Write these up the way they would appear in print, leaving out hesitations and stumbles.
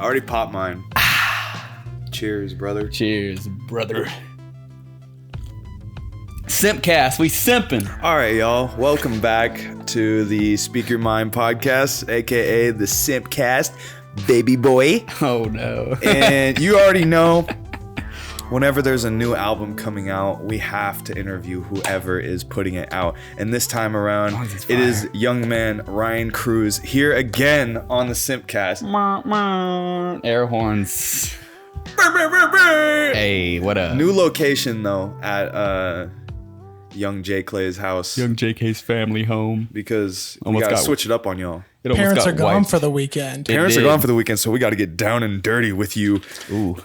I already popped mine. Cheers, brother. Cheers, brother. SYMPcast, we simping. All right, y'all. Welcome back to the Speak Your Mind podcast, aka the SYMPcast, baby boy. Oh no. And you already know, whenever there's a new album coming out, we have to interview whoever is putting it out. And this time around, it is young man Ryan Cruz here again on the SYMPcast. Air horns. Hey, what up? New location though at young J Clay's house. Young JK's family home. Because we Almost gotta got- switch it up on y'all. Parents are gone for the weekend. Parents are gone for the weekend, so we got to get down and dirty with you, Ooh.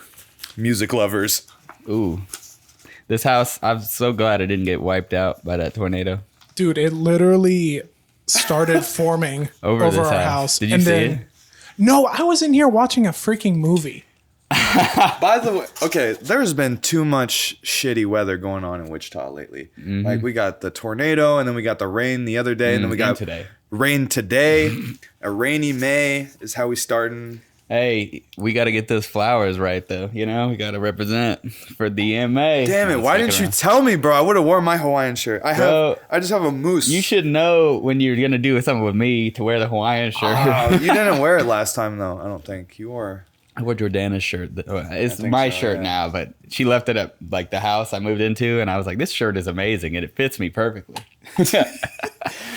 music lovers. Ooh. This house, I'm so glad it didn't get wiped out by that tornado. Dude, it literally started forming over this our house. Did you see it? No, I was in here watching a freaking movie. By the way, okay, there's been too much shitty weather going on in Wichita lately. Mm-hmm. Like we got the tornado, and then we got the rain the other day, and then we got today. rain today. A rainy May is how we starting. Hey, we got to get those flowers right, though. You know, we got to represent for DMA. Damn it! Why didn't you tell me, bro? I would have worn my Hawaiian shirt. I just have a moose. You should know when you're gonna do something with me to wear the Hawaiian shirt. You didn't wear it last time though. I don't think you wore. I wore Jordana's shirt. It's think my so, shirt yeah. now, but she left it at like the house I moved into, and I was like, "This shirt is amazing, and it fits me perfectly."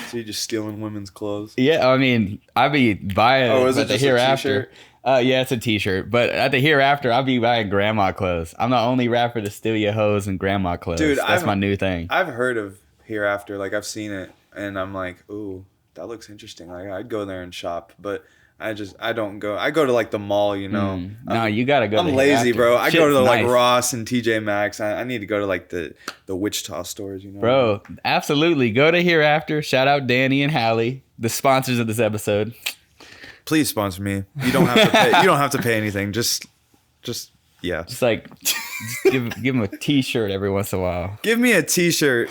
So you just stealing women's clothes? Yeah, I mean, I'd be buying. Oh, is it but the just a hereafter. t-shirt? Yeah, it's a t-shirt. But at the hereafter, I'll be buying grandma clothes. I'm the only rapper to steal your hoes and grandma clothes. Dude, that's my new thing. I've heard of Hereafter, like I've seen it, and I'm like, ooh, that looks interesting. Like I'd go there and shop, but I don't go. I go to like the mall, you know. No, you gotta go. I'm to lazy, Hereafter. bro. I go Shit's to like nice. Ross and TJ Maxx. I need to go to like the Wichita stores, you know. Bro, absolutely. Go to Hereafter. Shout out Danny and Hallie, the sponsors of this episode. Please sponsor me. You don't have to pay. You don't have to pay anything. Just yeah. Just like, give them a t-shirt every once in a while. Give me a T-shirt.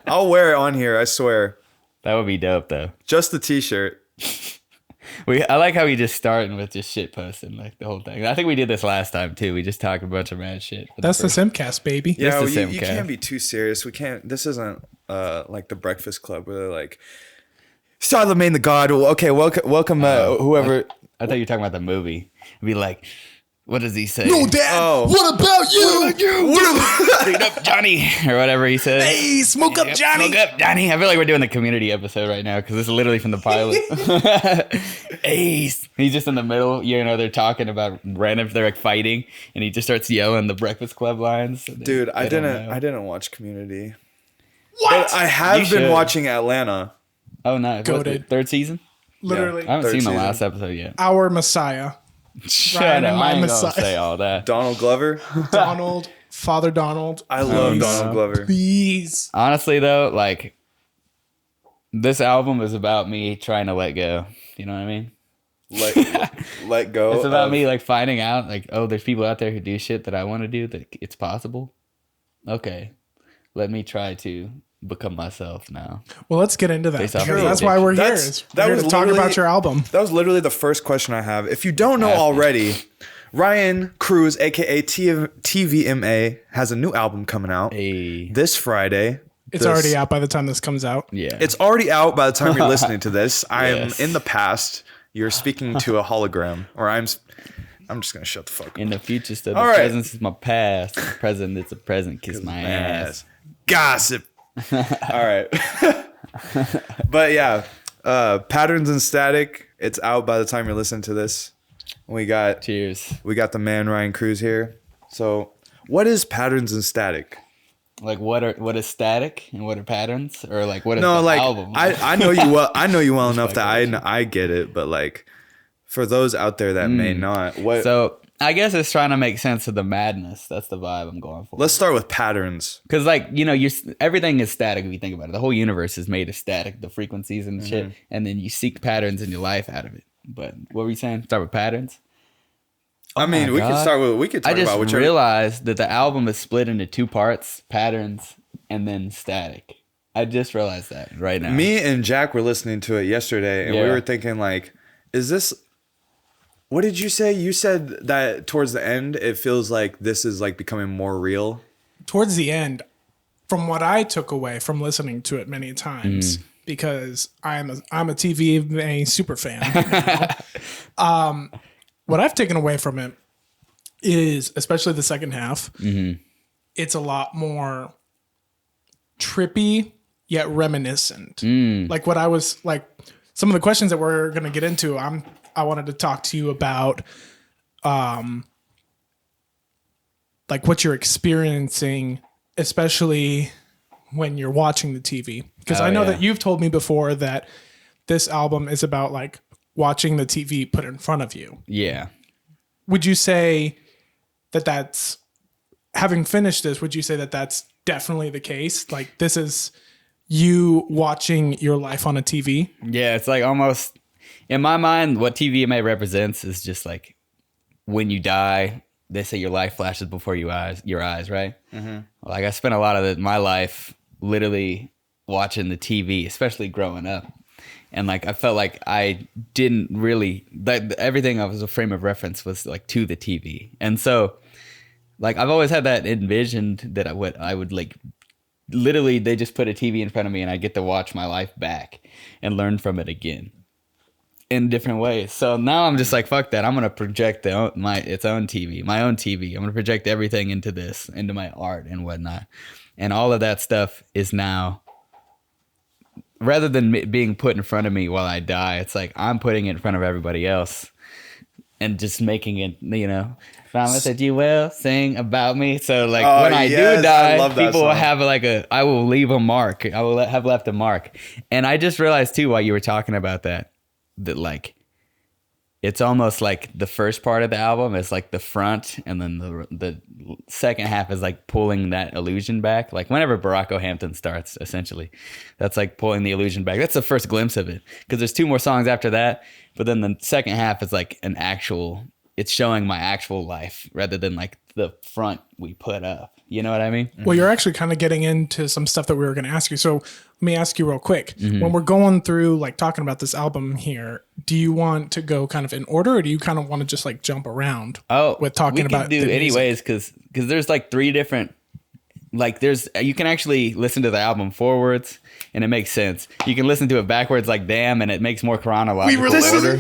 I'll wear it on here. I swear. That would be dope, though. Just the T-shirt. I like how we just starting with just shit posting like the whole thing. I think we did this last time too. We just talked a bunch of mad shit. That's the SYMPcast, baby. Yeah, the well, same you cat. can't be too serious. We can't. This isn't like the Breakfast Club where they're like, Charlemagne the God. Well, okay, welcome, whoever. I thought you were talking about the movie. It'd be like, what does he say? No, Dad. Oh. What about you? Beat up Johnny or whatever he says. Hey, smoke up, Johnny. Smoke up, Johnny. I feel like we're doing the Community episode right now because this is literally from the pilot. Ace. He's just in the middle. You know, they're talking about random. They're like fighting, and he just starts yelling the Breakfast Club lines. Dude, I didn't watch Community. What? But I have You been should. watching Atlanta. Oh no! Goated. Third season? Literally, I haven't Third seen the season. last episode yet. our Messiah, Shut Ryan up! and my I ain't Messiah. gonna say all that. Donald Glover. Donald, Father Donald. I love Please. Donald Glover. Please. Honestly, though, like this album is about me trying to let go. You know what I mean? Let go. It's about of- me like finding out like, oh, there's people out there who do shit that I want to do, that it's possible. Okay, let me try to become myself now. Well, let's get into that Based off because of that's the why we're here. That's- Is that we're here was to talk literally- about your album. That was literally the first question I have. If you don't know Ask me. already, Ryan Cruz, aka TVMA, has a new album coming out Hey, this Friday. It's already out by the time this comes out. yeah, It's already out by the time you're listening to this. I am Yes. in the past. You're speaking to a hologram, or I'm just gonna shut the fuck up. in the future stuff. The All right. present is my past. The present is the present. Kiss my ass. Gossip. All right. But yeah, Patterns and Static. It's out by the time you're listening to this. We got Cheers. the man Ryan Cruz here. So, what is Patterns and Static? Like what is static and what are patterns, or like what is No, the like album? I know you well. I know you well enough that Like I get it. But like, for those out there that may not, what? So I guess it's trying to make sense of the madness. That's the vibe I'm going for. Let's start with patterns. Because like, you know, everything is static if you think about it. The whole universe is made of static, the frequencies and shit, and then you seek patterns in your life out of it. But what were you saying? Start with patterns? I mean, we could God. start with. We could talk I just about whichever. realized that the album is split into two parts: patterns and then static. I just realized that right now. Me and Jack were listening to it yesterday, and we Yeah. were thinking like, is this What did you say? You said that towards the end, it feels like this is like becoming more real. Towards the end, from what I took away from listening to it many times, because I'm a TVMA super fan. What I've taken away from it is, especially the second half, it's a lot more trippy yet reminiscent. Like what I was like, some of the questions that we're gonna get into, I wanted to talk to you about, like what you're experiencing, especially when you're watching the TV. Because I know that you've told me before that this album is about like watching the TV put in front of you. Yeah. Would you say that that's, having finished this, would you say that that's definitely the case? Like this is you watching your life on a TV? Yeah, it's like almost, in my mind, what TVMA represents is just like when you die, they say your life flashes before your eyes, right? Like I spent a lot of my life literally watching the TV, especially growing up. And like I felt like I didn't really, that everything as a frame of reference was like to the TV. And so like I've always had that envisioned that I would like, literally they just put a TV in front of me and I get to watch my life back and learn from it again in different ways. So now I'm just like, fuck that. I'm going to project its own TV, my own TV. I'm going to project everything into this, into my art and whatnot. And all of that stuff is now, rather than being put in front of me while I die, it's like I'm putting it in front of everybody else and just making it, you know, promise that you will sing about me. So like when I do die, people will have like I will leave a mark. I will have left a mark. And I just realized too, while you were talking about that like it's almost like the first part of the album is like the front, and then the second half is like pulling that illusion back. Like whenever Hampton starts, essentially, that's like pulling the illusion back. That's the first glimpse of it, because there's 2 more songs after that. But then the second half is like it's showing my actual life rather than like the front we put up. You know what I mean? Well, you're actually kind of getting into some stuff that we were going to ask you. So let me ask you real quick. When we're going through like talking about this album here, do you want to go kind of in order, or do you kind of want to just like jump around with talking about do anyways, because there's like 3 different, like you can actually listen to the album forwards and it makes sense. You can listen to it backwards like Damn, and it makes more chronological order.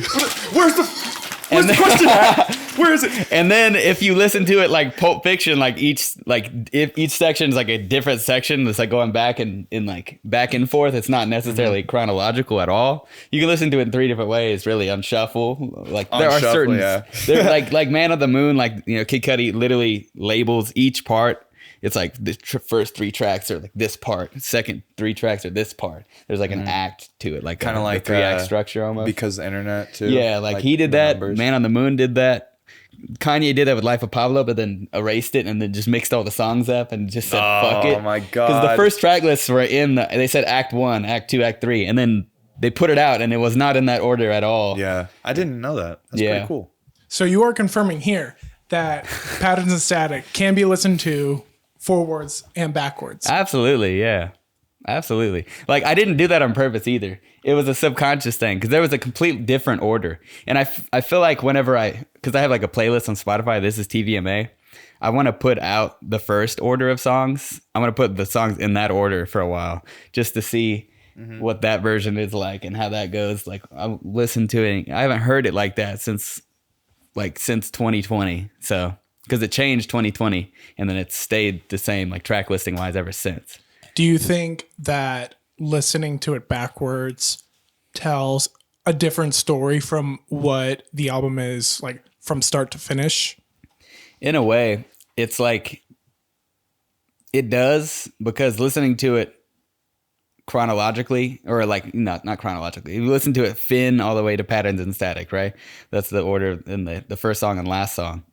Where's the question at? Where is it? And then if you listen to it like Pulp Fiction, like if each section is like a different section, it's like going back and like back and forth. It's not necessarily chronological at all. You can listen to it in 3 different ways, really. On shuffle, like there are certain, like Man of the Moon, like, you know, Kid Cudi literally labels each part. It's like the first 3 tracks are like this part, second 3 tracks are this part. There's like an act to it, like kind of like 3-act structure almost. Because the internet too. Yeah, like he did that. Numbers. Man on the Moon did that. Kanye did that with Life of Pablo, but then erased it and then just mixed all the songs up and just said, fuck it. Oh my God. Because the first track lists were they said Act 1, Act 2, Act 3. And then they put it out and it was not in that order at all. Yeah. I didn't know that. That's pretty cool. So you are confirming here that Patterns and Static can be listened to forwards and backwards. Absolutely. Yeah. Absolutely. Like I didn't do that on purpose either. It was a subconscious thing because there was a complete different order. And I feel like whenever because I have like a playlist on Spotify, this is TVMA. I want to put out the first order of songs. I want to put the songs in that order for a while just to see what that version is like and how that goes. Like I listened to it. I haven't heard it like that since 2020. So because it changed 2020 and then it's stayed the same like track listing wise ever since. Do you think that listening to it backwards tells a different story from what the album is like from start to finish? In a way, it's like it does, because listening to it chronologically, or like not chronologically, you listen to it Finn all the way to Patterns and Static, right? That's the order in the first song and last song.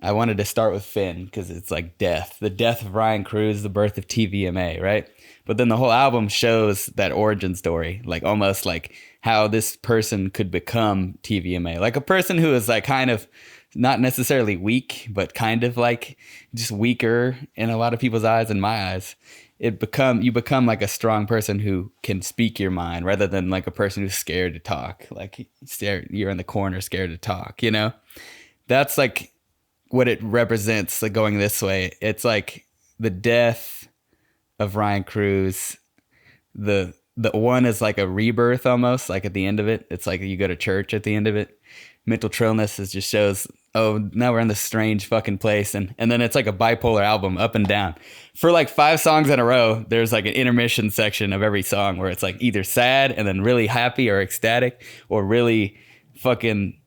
I wanted to start with Finn because it's like the death of Ryan Cruz, the birth of TVMA, right? But then the whole album shows that origin story, like almost like how this person could become TVMA, like a person who is like kind of not necessarily weak, but kind of like just weaker in a lot of people's eyes and my eyes. You become like a strong person who can speak your mind rather than like a person who's scared to talk. Like you're in the corner scared to talk, you know? That's like what it represents, like going this way. It's like the death of Ryan Cruz. The one is like a rebirth almost, like at the end of it. It's like you go to church at the end of it. Mental Trillness is just shows, oh, now we're in this strange fucking place. And then it's like a bipolar album, up and down. For like 5 songs in a row, there's like an intermission section of every song where it's like either sad and then really happy or ecstatic, or really fucking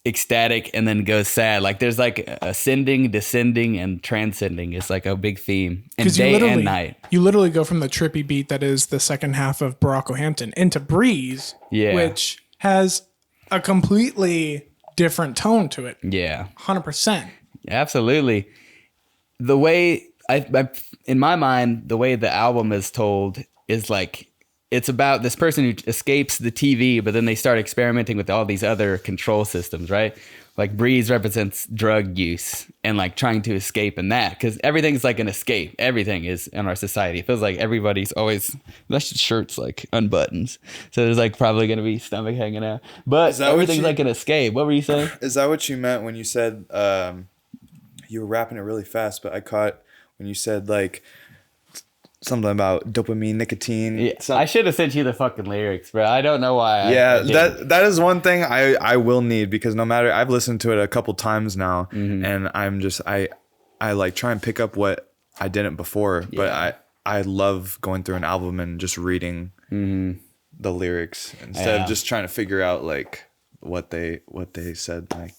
ecstatic and then goes sad. Like there's like ascending, descending, and transcending. It's like a big theme. And day and night. You literally go from the trippy beat that is the second half of Barack O'Hampton into Breeze, which has a completely different tone to it. Yeah. 100%. Absolutely. The way in my mind, the way the album is told is like, it's about this person who escapes the TV, but then they start experimenting with all these other control systems, right? Like Breeze represents drug use and like trying to escape in that, because everything's like an escape. Everything is in our society. It feels like everybody's always, that shirt's like unbuttons. So there's like probably going to be stomach hanging out. But everything's like an escape. What were you saying? Is that what you meant when you said, you were rapping it really fast, but I caught when you said like, something about dopamine, nicotine. Yeah, I should have sent you the fucking lyrics, bro. I don't know why. That is one thing I will need, because no matter, I've listened to it a couple times now, and I'm just I like try and pick up what I didn't before, but I love going through an album and just reading the lyrics instead of just trying to figure out like what they said. Like,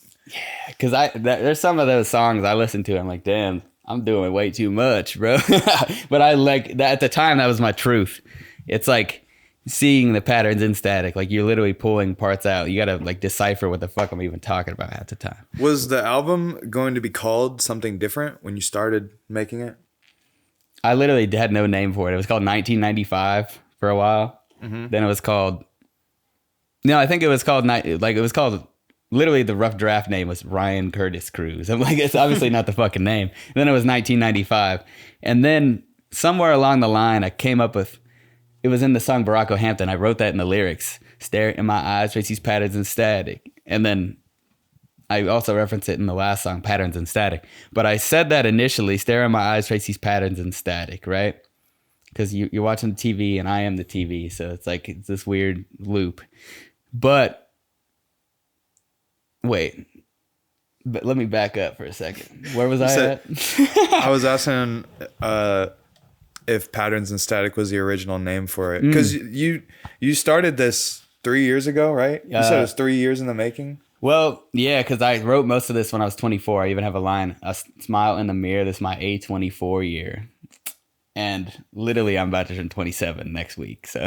because there's some of those songs I listen to, I'm like, damn, I'm doing way too much, bro. But I like that at the time, that was my truth. It's like seeing the patterns in static. Like you're literally pulling parts out. You got to like decipher what the fuck I'm even talking about at the time. Was the album going to be called something different when you started making it? I literally had no name for it. It was called 1995 for a while. Then it was called, no, I think it was called, literally the rough draft name was Ryan Curtis Cruz. I'm like, it's obviously not the fucking name. And then it was 1995. And then somewhere along the line, I came up with, it was in the song Barack O'Hampton. I wrote that in the lyrics. Stare in my eyes, trace these patterns in static. And then I also reference it in the last song, Patterns in Static. But I said that initially, stare in my eyes, trace these patterns in static, right? Because you're watching the TV and I am the TV. So it's like, it's this weird loop. But wait, but let me back up for a second. Where was I at? I was asking if Patterns in Static was the original name for it, because you started this 3 years ago, right? You said it was 3 years in the making. Well, yeah, because I wrote most of this when I was 24. I even have a line: "I smile in the mirror. This is my A24 year." And literally, I'm about to turn 27 next week. So,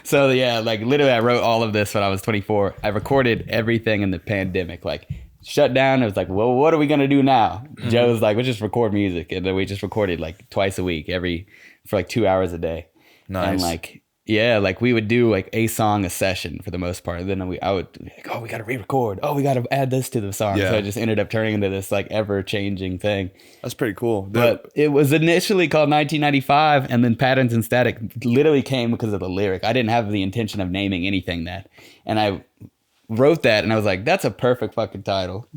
so yeah, like literally, I wrote all of this when I was 24. I recorded everything in the pandemic, like shut down. It was like, well, what are we gonna do now? Joe's like, we'll just record music, and then we just recorded like twice a week, for like 2 hours a day. Nice. And like, yeah, like we would do like a song a session for the most part. And then I would be like, oh, we got to re-record. Oh, we got to add this to the song. Yeah. So it just ended up turning into this like ever-changing thing. That's pretty cool. But it was initially called 1995, and then Patterns in Static literally came because of the lyric. I didn't have the intention of naming anything that. And I wrote that, and I was like, that's a perfect fucking title.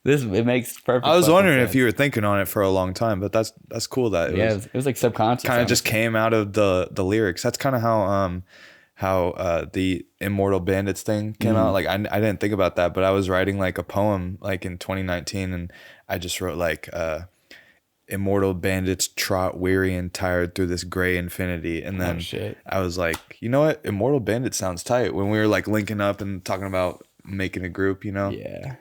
It makes perfect. I was wondering if you were thinking on it for a long time, but that's cool that it was like subconscious. Kind of just came out of the lyrics. That's kind of how the Immortal Bandits thing came out. Like I didn't think about that, but I was writing like a poem like in 2019, and I just wrote like Immortal Bandits trot weary and tired through this gray infinity, and then I was like, you know what, Immortal Bandits sounds tight. When we were like linking up and talking about making a group, you know. Yeah.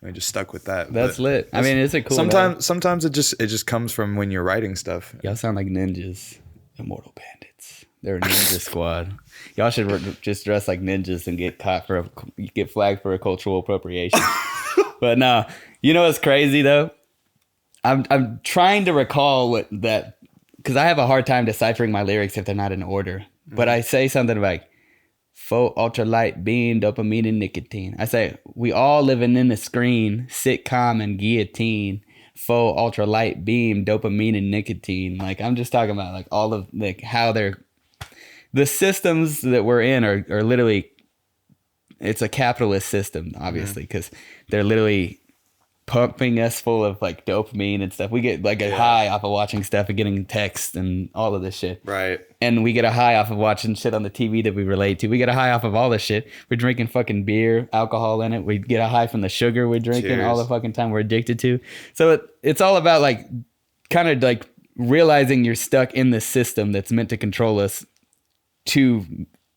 I just stuck with that. That's lit. I mean, it's a cool. Sometimes it just comes from when you're writing stuff. Y'all sound like ninjas. Immortal Bandits. They're a ninja squad. Y'all should just dress like ninjas and get flagged for a cultural appropriation. But no, you know what's crazy though? I'm trying to recall because I have a hard time deciphering my lyrics if they're not in order. But I say something like, Faux ultralight beam, dopamine and nicotine. I say we all living in the screen, sitcom and guillotine. Faux ultralight beam, dopamine and nicotine. Like I'm just talking about like all of like how the systems that we're in are literally, it's a capitalist system, obviously, because they're literally pumping us full of like dopamine and stuff. We get like a high off of watching stuff and getting texts and all of this shit. Right. And we get a high off of watching shit on the TV that we relate to. We get a high off of all this shit. We're drinking fucking beer, alcohol in it. We get a high from the sugar we're drinking all the fucking time. We're addicted to. So it's all about like kind of like realizing you're stuck in this system that's meant to control us to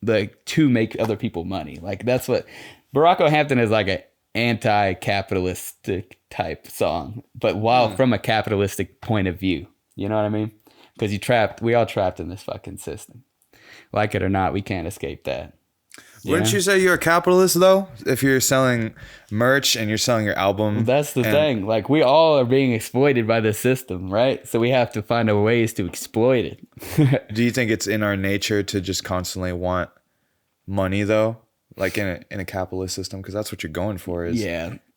make other people money. Like that's what Barack Hampton is, like a anti-capitalistic type song, but while from a capitalistic point of view, you know what I mean? Because we all trapped in this fucking system. Like it or not, we can't escape that. Wouldn't you say you're a capitalist though? If you're selling merch and you're selling your album. That's the thing. Like we all are being exploited by the system, right? So we have to find a ways to exploit it. Do you think it's in our nature to just constantly want money though? Like in a capitalist system? Because that's what you're going for, is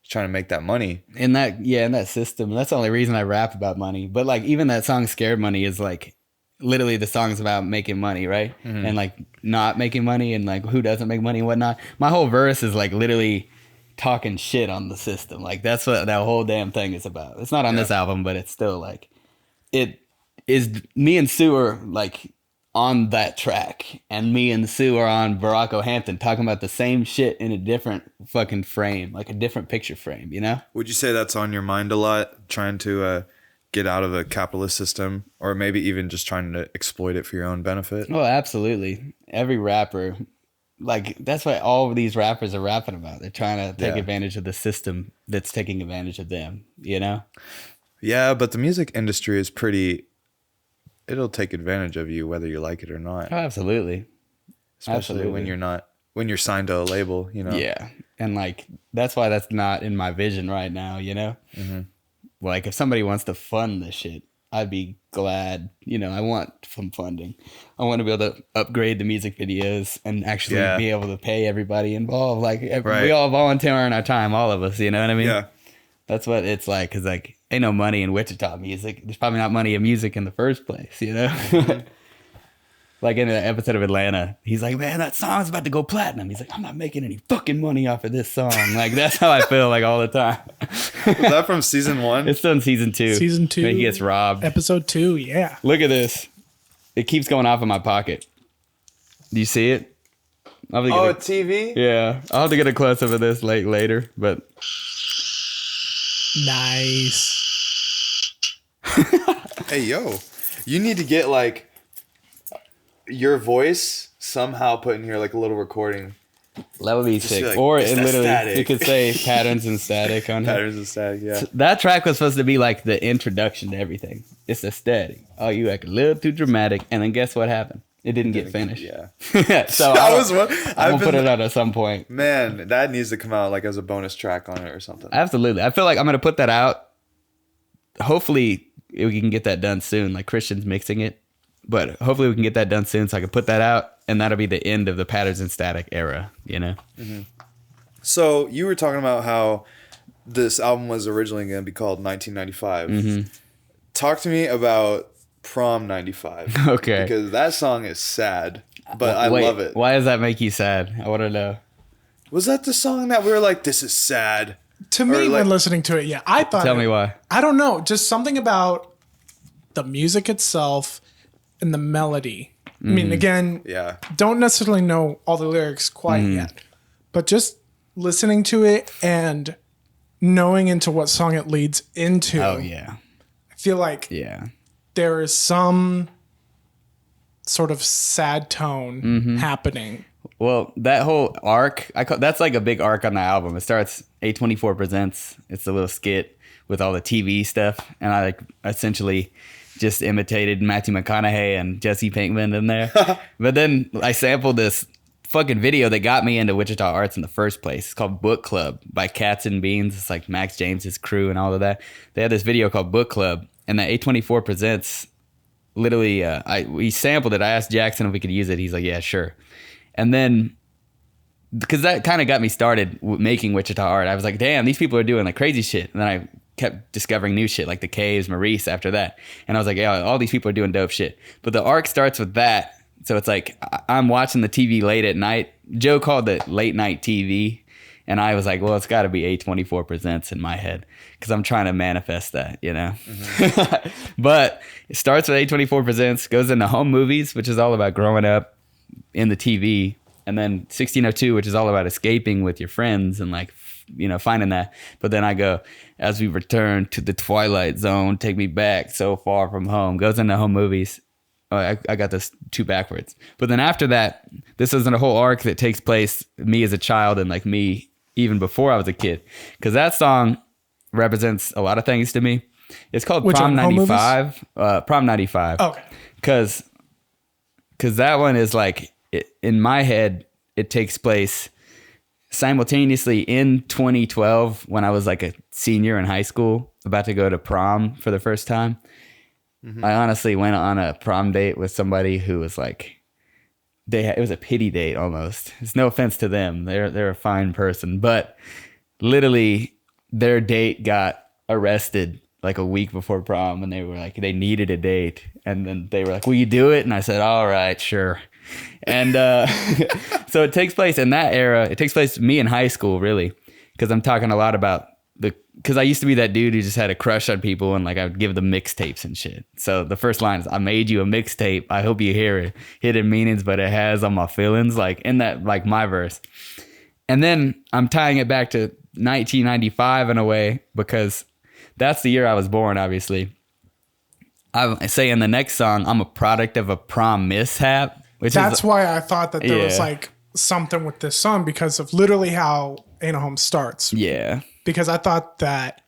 trying to make that money. In that system. That's the only reason I rap about money. But like even that song Scared Money is like literally the song's about making money, right? Mm-hmm. And like not making money and like who doesn't make money and whatnot. My whole verse is like literally talking shit on the system. Like that's what that whole damn thing is about. It's not on this album, but it's still like, it is, me and Sue are like on that track, and me and Sue are on Barack Hampton talking about the same shit in a different fucking frame, like a different picture frame, you know? Would you say that's on your mind a lot, trying to get out of a capitalist system, or maybe even just trying to exploit it for your own benefit? Oh, absolutely. Every rapper, like that's what all of these rappers are rapping about. They're trying to take advantage of the system that's taking advantage of them, you know? Yeah, but the music industry is it'll take advantage of you whether you like it or not. Oh, absolutely. Especially when you're signed to a label, you know? Yeah. And like, that's why that's not in my vision right now, you know? Mm-hmm. Like if somebody wants to fund this shit, I'd be glad, you know, I want some funding. I want to be able to upgrade the music videos and actually be able to pay everybody involved. Like we all volunteer in our time, all of us, you know what I mean? Yeah. That's what it's like. Cause like, ain't no money in Wichita music. There's probably not money in music in the first place, you know? Like in an episode of Atlanta, he's like, man, that song's about to go platinum. He's like, I'm not making any fucking money off of this song. Like, that's how I feel like all the time. Was that from season 1? It's done season 2. Season 2. He gets robbed. Episode 2, yeah. Look at this. It keeps going off in my pocket. Do you see it? TV? Yeah. I'll have to get a close up of this later, but. Nice. Hey, yo. You need to get like your voice somehow put in here, like a little recording. That would be sick. Like, or it literally, static. You could say patterns and static on it. Patterns and static, yeah. So that track was supposed to be like the introduction to everything. It's a static. Oh, you act a little too dramatic. And then guess what happened? It didn't get finished. Yeah. So I'm going to put it out at some point. Man, that needs to come out like as a bonus track on it or something. Absolutely. I feel like I'm going to put that out. Hopefully we can get that done soon. Like Christian's mixing it. But hopefully we can get that done soon so I can put that out, and that'll be the end of the patterns and static era, you know? Mm-hmm. So you were talking about how this album was originally going to be called 1995. Mm-hmm. Talk to me about Prom 95. Okay. Because that song is sad, but I love it. Why does that make you sad? I want to know. Was that the song that we were like, this is sad? To me, like, when listening to it, yeah. I thought. Tell me why. I don't know. Just something about the music itself and the melody. I mean, again, don't necessarily know all the lyrics quite yet, but just listening to it and knowing into what song it leads into. Oh, yeah. I feel like there is some sort of sad tone happening. Well, that whole arc, that's like a big arc on the album. It starts A24 Presents. It's a little skit with all the TV stuff, and I like essentially just imitated Matthew McConaughey and Jesse Pinkman in there. But then I sampled this fucking video that got me into Wichita Arts in the first place. It's called Book Club by Cats and Beans. It's like Max James's crew and all of that. They had this video called Book Club, and that A24 Presents, literally, we sampled it. I asked Jackson if we could use it. He's like, yeah, sure. And then because that kind of got me started making Wichita art. I was like, damn, these people are doing like crazy shit. And then I kept discovering new shit like the Caves, Maurice after that. And I was like, yeah, all these people are doing dope shit. But the arc starts with that. So it's like I'm watching the TV late at night. Joe called it late night TV. And I was like, well, it's got to be A24 Presents in my head because I'm trying to manifest that, you know? Mm-hmm. But it starts with A24 Presents, goes into Home Movies, which is all about growing up in the TV. And then 1602, which is all about escaping with your friends and like, you know, finding that. But then I go, as we return to the Twilight Zone, take me back so far from home, goes into Home Movies. Oh, I got this two backwards. But then after that, this isn't a whole arc that takes place me as a child and like me even before I was a kid, because that song represents a lot of things to me. It's called Prom 95. Prom 95. Okay. Because that one is like, in my head, it takes place simultaneously in 2012 when I was like a senior in high school, about to go to prom for the first time. Mm-hmm. I honestly went on a prom date with somebody who was like, it was a pity date almost. It's no offense to them. They're a fine person, but literally their date got arrested like a week before prom, and they were like, they needed a date. And then they were like, will you do it? And I said, all right, sure. And so it takes place in that era. It takes place me in high school, really, because I'm talking a lot about because I used to be that dude who just had a crush on people, and like I would give them mixtapes and shit. So the first line is, I made you a mixtape. I hope you hear it. Hidden meanings, but it has on my feelings, like in that, like my verse. And then I'm tying it back to 1995 in a way, because that's the year I was born, obviously. I say in the next song, I'm a product of a prom mishap. That's why I thought that there was like something with this song, because of literally how Ain't a Home starts. Yeah. Because I thought that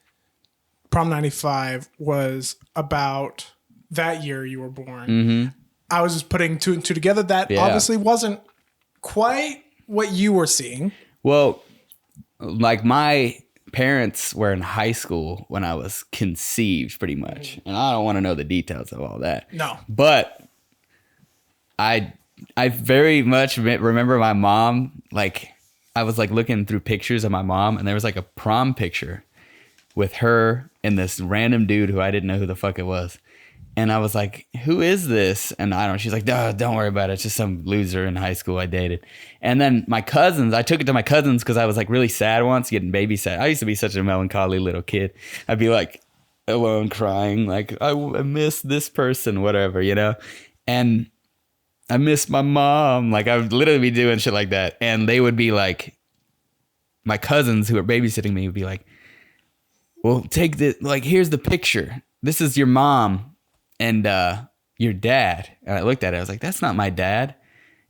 Prom 95 was about that year you were born. Mm-hmm. I was just putting two and two together. That obviously wasn't quite what you were seeing. Well, like my parents were in high school when I was conceived, pretty much. And I don't want to know the details of all that. No. But I very much remember my mom, like, I was like looking through pictures of my mom, and there was like a prom picture with her and this random dude who I didn't know who the fuck it was. And I was like, who is this? And I don't know. She's like, don't worry about it. It's just some loser in high school I dated. And then my cousins, I took it to my cousins because I was like really sad once, getting babysat. I used to be such a melancholy little kid. I'd be like alone crying, like I miss this person, whatever, you know? And I miss my mom. Like I would literally be doing shit like that. And they would be like, my cousins who were babysitting me would be like, well, take this, like, here's the picture. This is your mom and your dad. And I looked at it. I was like, that's not my dad.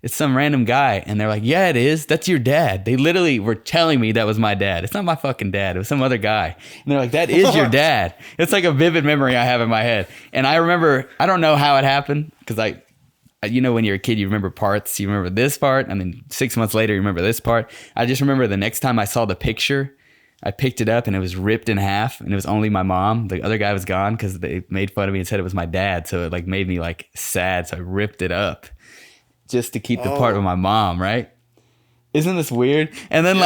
It's some random guy. And they're like, yeah, it is. That's your dad. They literally were telling me that was my dad. It's not my fucking dad. It was some other guy. And they're like, that is your dad. It's like a vivid memory I have in my head. And I remember, I don't know how it happened, because you know, when you're a kid, you remember parts. You remember this part, and then 6 months later, you remember this part. I just remember the next time I saw the picture, I picked it up, and it was ripped in half, and it was only my mom. The other guy was gone because they made fun of me and said it was my dad, so it like made me like sad. So I ripped it up just to keep the part with my mom. Right? Isn't this weird? And then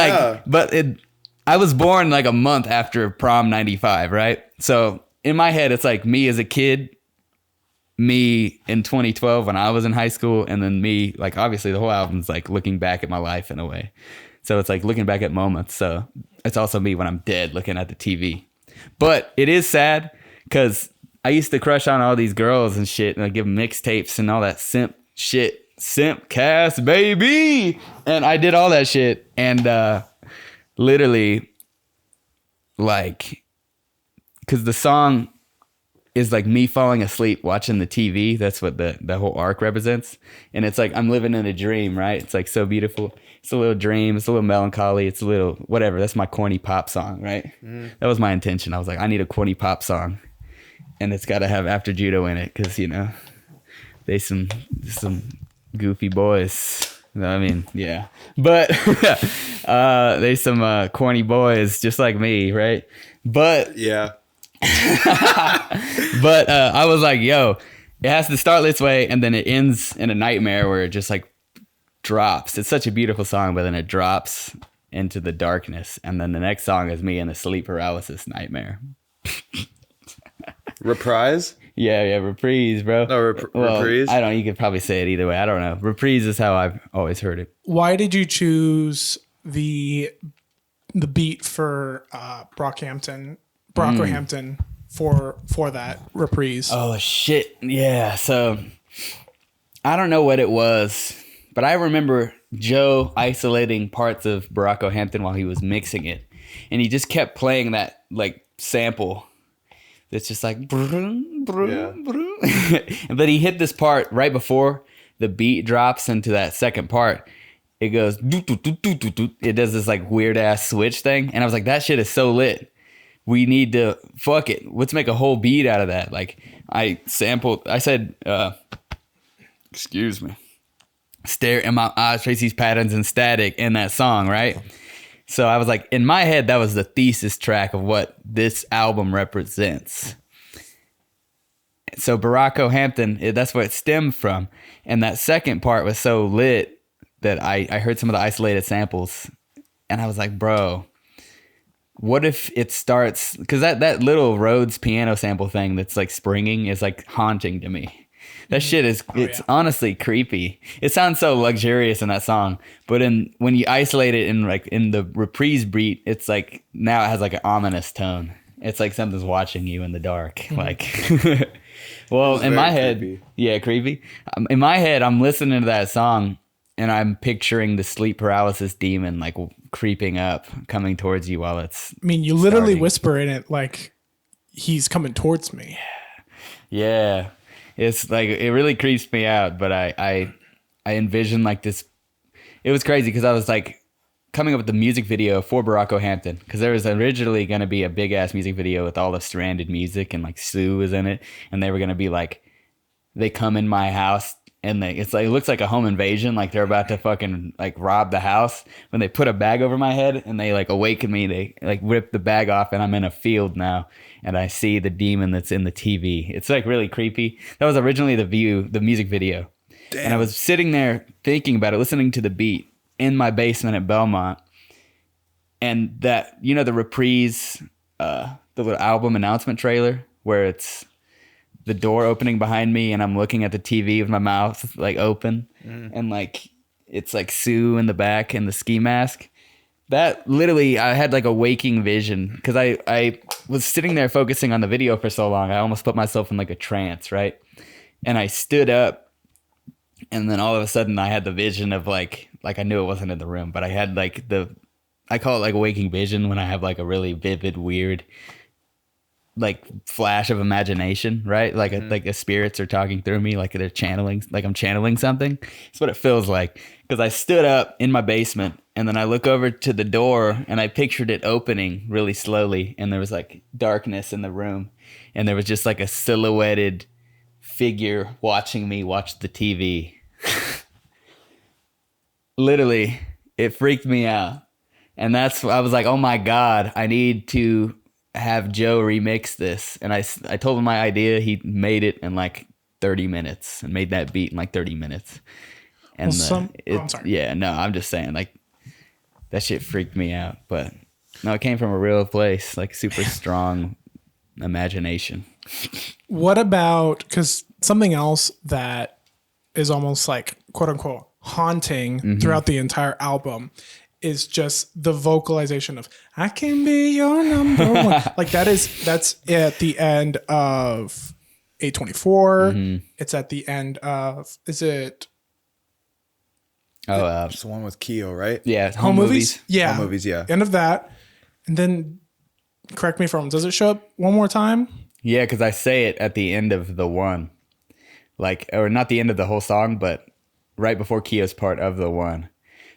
I was born like a month after Prom 95, right? So in my head, it's like me as a kid, me in 2012 when I was in high school, and then me, like, obviously the whole album's like looking back at my life in a way. So it's like looking back at moments. So it's also me when I'm dead looking at the TV. But it is sad because I used to crush on all these girls and shit, and I give them mixtapes and all that simp shit. SYMPcast, baby! And I did all that shit. And literally, like, because the song is like me falling asleep watching the TV. That's what the whole arc represents. And it's like I'm living in a dream, right? It's like so beautiful. It's a little dream. It's a little melancholy. It's a little whatever. That's my corny pop song, right? That was my intention. I was like, I need a corny pop song, and it's got to have After Judo in it, because, you know, they some goofy boys. I mean, yeah. But they some corny boys just like me, right? But yeah. But I was like, yo, it has to start this way, and then it ends in a nightmare where it just like drops. It's such a beautiful song, but then it drops into the darkness, and then the next song is me in a sleep paralysis nightmare. Reprise? Yeah, reprise, bro. No, reprise? I don't. You could probably say it either way. I don't know. Reprise is how I've always heard it. Why did you choose the beat for Brockhampton for that reprise? Oh shit! Yeah. So I don't know what it was, but I remember Joe isolating parts of Barack Hampton while he was mixing it, and he just kept playing that like sample. It's just like, brum, brum, brum. But he hit this part right before the beat drops into that second part. It goes, doo, doo, doo, doo, doo, doo. It does this like weird ass switch thing. And I was like, that shit is so lit. We need to, fuck it. Let's make a whole beat out of that. Like I said, excuse me, stare in my eyes, trace these patterns and static in that song, right? So I was like, in my head, that was the thesis track of what this album represents. So Barack Hampton, that's where it stemmed from. And that second part was so lit that I heard some of the isolated samples. And I was like, bro, what if it starts... Because that little Rhodes piano sample thing that's like springing is like haunting to me. That shit is, honestly creepy. It sounds so luxurious in that song, but when you isolate it in the reprise beat, it's like, now it has like an ominous tone. It's like something's watching you in the dark. Like, well, in my head, creepy. Yeah, creepy. In my head, I'm listening to that song and I'm picturing the sleep paralysis demon like creeping up, coming towards you while it's I mean, you literally whisper in it like he's coming towards me. Yeah. It's like, it really creeps me out, but I envision like this. It was crazy because I was like coming up with the music video for Barack Hampton, because there was originally going to be a big ass music video with all the Stranded music and like Sue was in it, and they were going to be like, they come in my house and it looks like a home invasion, like they're about to fucking like rob the house, when they put a bag over my head and they like awaken me. They like rip the bag off and I'm in a field now and I see the demon that's in the TV. It's like really creepy. That was originally the music video. Damn. And I was sitting there thinking about it, listening to the beat in my basement at Belmont, and that, you know, the reprise, the little album announcement trailer where it's the door opening behind me and I'm looking at the TV with my mouth like open, and like it's like Sue in the back and the ski mask. That literally, I had like a waking vision because I was sitting there focusing on the video for so long. I almost put myself in like a trance, right? And I stood up, and then all of a sudden I had the vision of like I knew it wasn't in the room, but I had like I call it like a waking vision when I have like a really vivid, weird like flash of imagination, right? Like like spirits are talking through me, like they're channeling, like I'm channeling something. It's what it feels like, because I stood up in my basement and then I look over to the door and I pictured it opening really slowly, and there was like darkness in the room, and there was just like a silhouetted figure watching me watch the TV. Literally, it freaked me out. And I was like, oh my God, I need to have Joe remix this. And I told him my idea. He made it in like 30 minutes and made that beat in like 30 minutes. And I'm sorry. Yeah, no, I'm just saying, like, that shit freaked me out. But no, it came from a real place, like super strong imagination. What about, because something else that is almost like quote unquote haunting throughout the entire album is just the vocalization of "I can be your number one." Like that's at the end of 824. It's at the end of, is it? It's the one with Keo, right? Yeah, Home movies. Yeah, Home movies. Yeah. End of that, and then correct me if I'm wrong. Does it show up one more time? Yeah, because I say it at the end of the one, like, or not the end of the whole song, but right before Keo's part of the one.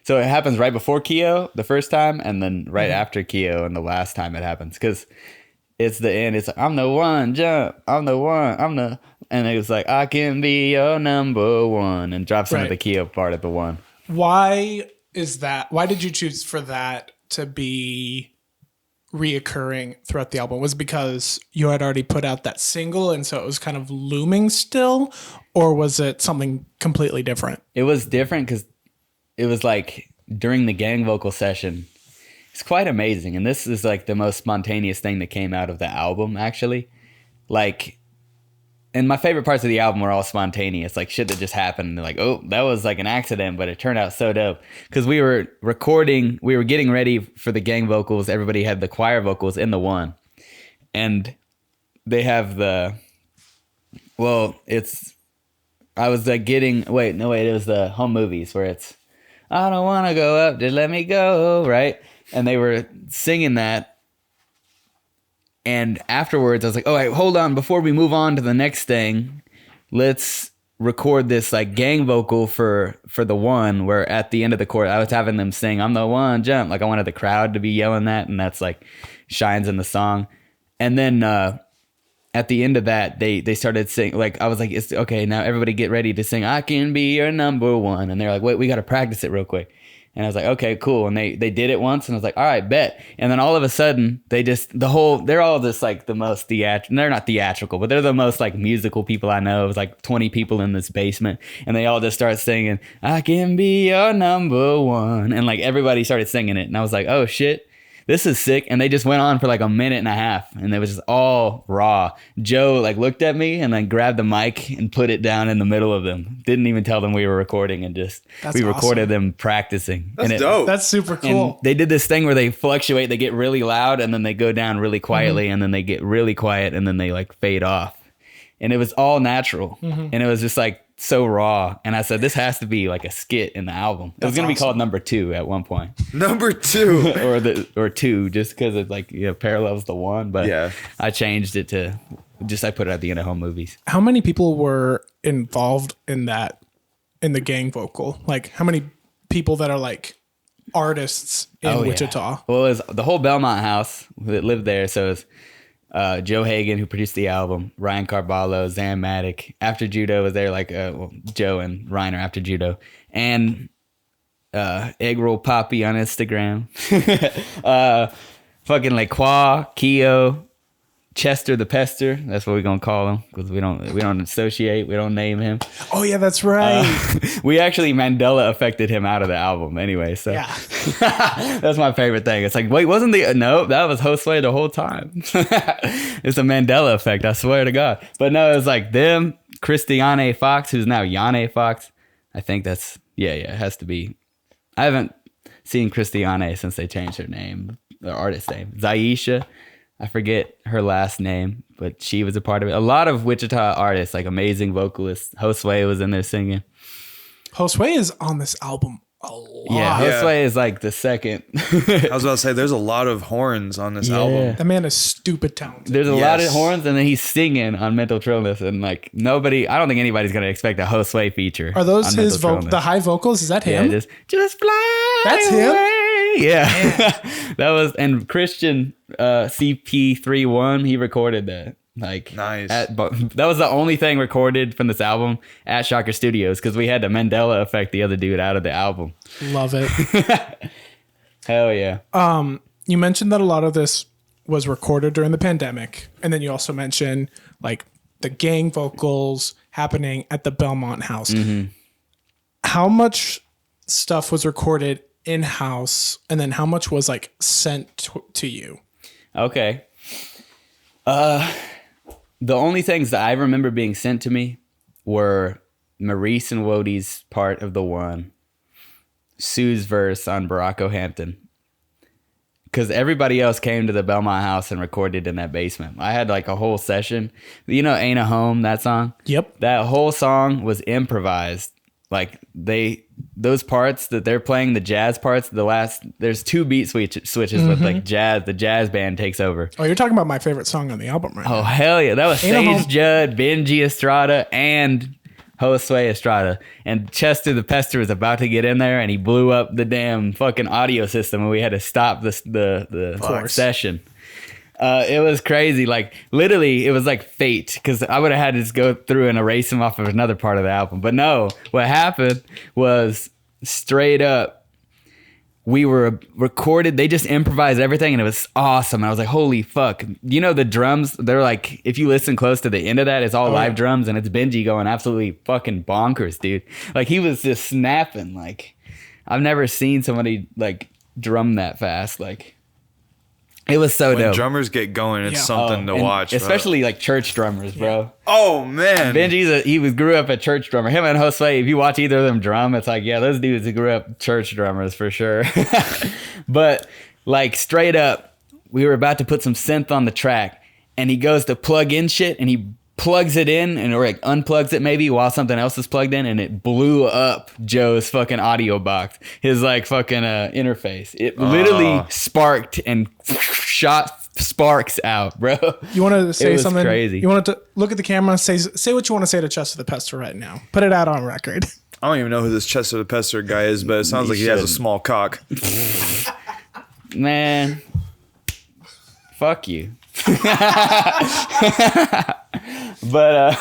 So it happens right before Keo the first time, and then right after Keo and the last time it happens, because it's the end. It's like, I'm the one, jump. I'm the one. And it was like, I can be your number one, and drops into the Keo part of the one. Why is that? Why did you choose for that to be reoccurring throughout the album? Was it because you had already put out that single and so it was kind of looming still, or was it something completely different? It was different because it was like during the gang vocal session, it's quite amazing. And this is like the most spontaneous thing that came out of the album, actually. Like, and my favorite parts of the album were all spontaneous, like shit that just happened. Like, oh, that was like an accident, but it turned out so dope. Because we were getting ready for the gang vocals. Everybody had the choir vocals in the one. And they have it was the home movies where it's, I don't want to go up, just let me go, right? And they were singing that. And afterwards, I was like, oh, wait, hold on. Before we move on to the next thing, let's record this like gang vocal for the one where at the end of the chorus, I was having them sing, I'm the one, jump. Like I wanted the crowd to be yelling that. And that's like shines in the song. And then at the end of that, they started singing. Like I was like, it's okay. Now everybody get ready to sing, I can be your number one. And they're like, wait, we got to practice it real quick. And I was like, okay, cool. And they did it once and I was like, all right, bet. And then all of a sudden they're all just like the most theatrical. They're not theatrical, but they're the most like musical people I know. It was like 20 people in this basement and they all just start singing, I can be your number one. And like everybody started singing it. And I was like, oh shit, this is sick. And they just went on for like a minute and a half and it was just all raw. Joe like looked at me and then grabbed the mic and put it down in the middle of them. Didn't even tell them we were recording and we recorded them practicing. That's dope. That's super cool. And they did this thing where they fluctuate. They get really loud and then they go down really quietly and then they get really quiet and then they like fade off. And it was all natural. And it was just like so raw. And I said, this has to be like a skit in the album. It was going to be called Number 2 at one point. Number 2. or 2, just because it like parallels the one. But yeah. I changed it to I put it at the end of home movies. How many people were involved in the gang vocal? Like how many people that are like artists in Wichita? Yeah. Well, it was the whole Belmont house that lived there. So it was Joe Hagan, who produced the album, Ryan Carballo, Zan Maddock. After Judo was there, like Joe and Ryan are After Judo. And Egg Roll Poppy on Instagram. Fucking like Qua, Keo, Chester the Pester. That's what we're gonna call him because we don't associate. We don't name him. Oh yeah, that's right. We actually Mandela affected him out of the album anyway. So yeah. That's my favorite thing. It's like, wait, wasn't no, that was Josue the whole time. It's a Mandela effect. I swear to God. But no, it was like them, Christiane Fox, who's now Yane Fox. I think that's it has to be. I haven't seen Christiane since they changed her name, the artist name, Zaisha. I forget her last name, but she was a part of it. A lot of Wichita artists, like amazing vocalists. Josue was in there singing. Josue is on this album a lot. Yeah, Josue is like the second. I was about to say, there's a lot of horns on this album. That man is stupid talented. There's a lot of horns, and then he's singing on Mental Trillness, and like nobody, I don't think anybody's gonna expect a Josue feature. Are those his the high vocals? Is that him? Yeah, just fly. That's him. Yeah. That was, and Christian CP31, he recorded that. Like, nice. That was the only thing recorded from this album at Shocker Studios because we had to Mandela effect the other dude out of the album. Love it. Hell yeah. You mentioned that a lot of this was recorded during the pandemic, and then you also mentioned like the gang vocals happening at the Belmont house. How much stuff was recorded in-house, and then how much was like sent to you? Okay. The only things that I remember being sent to me were Maurice and Wodie's part of the one, Sue's verse on Baracko Hampton. Because everybody else came to the Belmont house and recorded in that basement. I had like a whole session. You know Ain't a Home, that song? Yep. That whole song was improvised. Like those parts that they're playing, the jazz parts, there's 2 beat switches with like jazz. The jazz band takes over. Oh, you're talking about my favorite song on the album right now. Oh, hell yeah. That was Sage Judd, Benji Estrada, and Josue Estrada. And Chester the Pester was about to get in there and he blew up the damn fucking audio system and we had to stop the session. It was crazy. Like literally it was like fate because I would have had to just go through and erase him off of another part of the album. But no, what happened was straight up, we were recorded. They just improvised everything and it was awesome. And I was like, holy fuck. You know, the drums, they're like, if you listen close to the end of that, it's all live drums and it's Benji going absolutely fucking bonkers, dude. Like he was just snapping. Like I've never seen somebody like drum that fast. Like it was so When dope. drummers get going, it's something to and watch. especially like church drummers, bro. Oh man, Benji's grew up a church drummer. Him and Jose, if you watch either of them drum, it's like, yeah, those dudes grew up church drummers for sure. But like straight up, we were about to put some synth on the track, and he goes to plug in shit, and he plugs it in and or like unplugs it maybe while something else is plugged in, and it blew up Joe's fucking audio box, his like fucking interface. It literally sparked and shot sparks out, bro. You want to say something crazy. You want to look at the camera, say what you want to say to Chester the Pester right now. Put it out on record. I don't even know who this Chester the Pester guy is, but it sounds like he has a small cock. Man, fuck you. But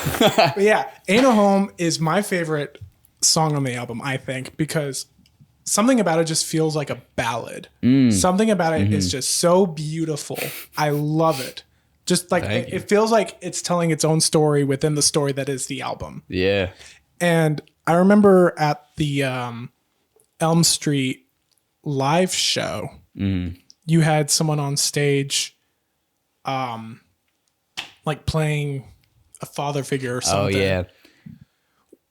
yeah, Ain't No Home is my favorite song on the album, I think, because something about it just feels like a ballad. Something about it is just so beautiful. I love it. Just like it feels like it's telling its own story within the story that is the album. Yeah. And I remember at the Elm Street live show, you had someone on stage like playing a father figure or something. Oh yeah.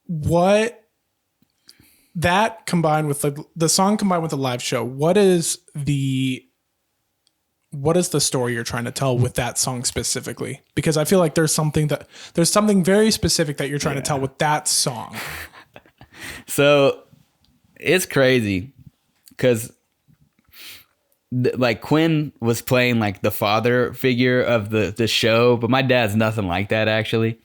What that combined with the song combined with the live show, what is the story you're trying to tell with that song specifically? Because I feel like there's something very specific that you're trying to tell with that song. So it's crazy because like Quinn was playing like the father figure of the show, but my dad's nothing like that actually.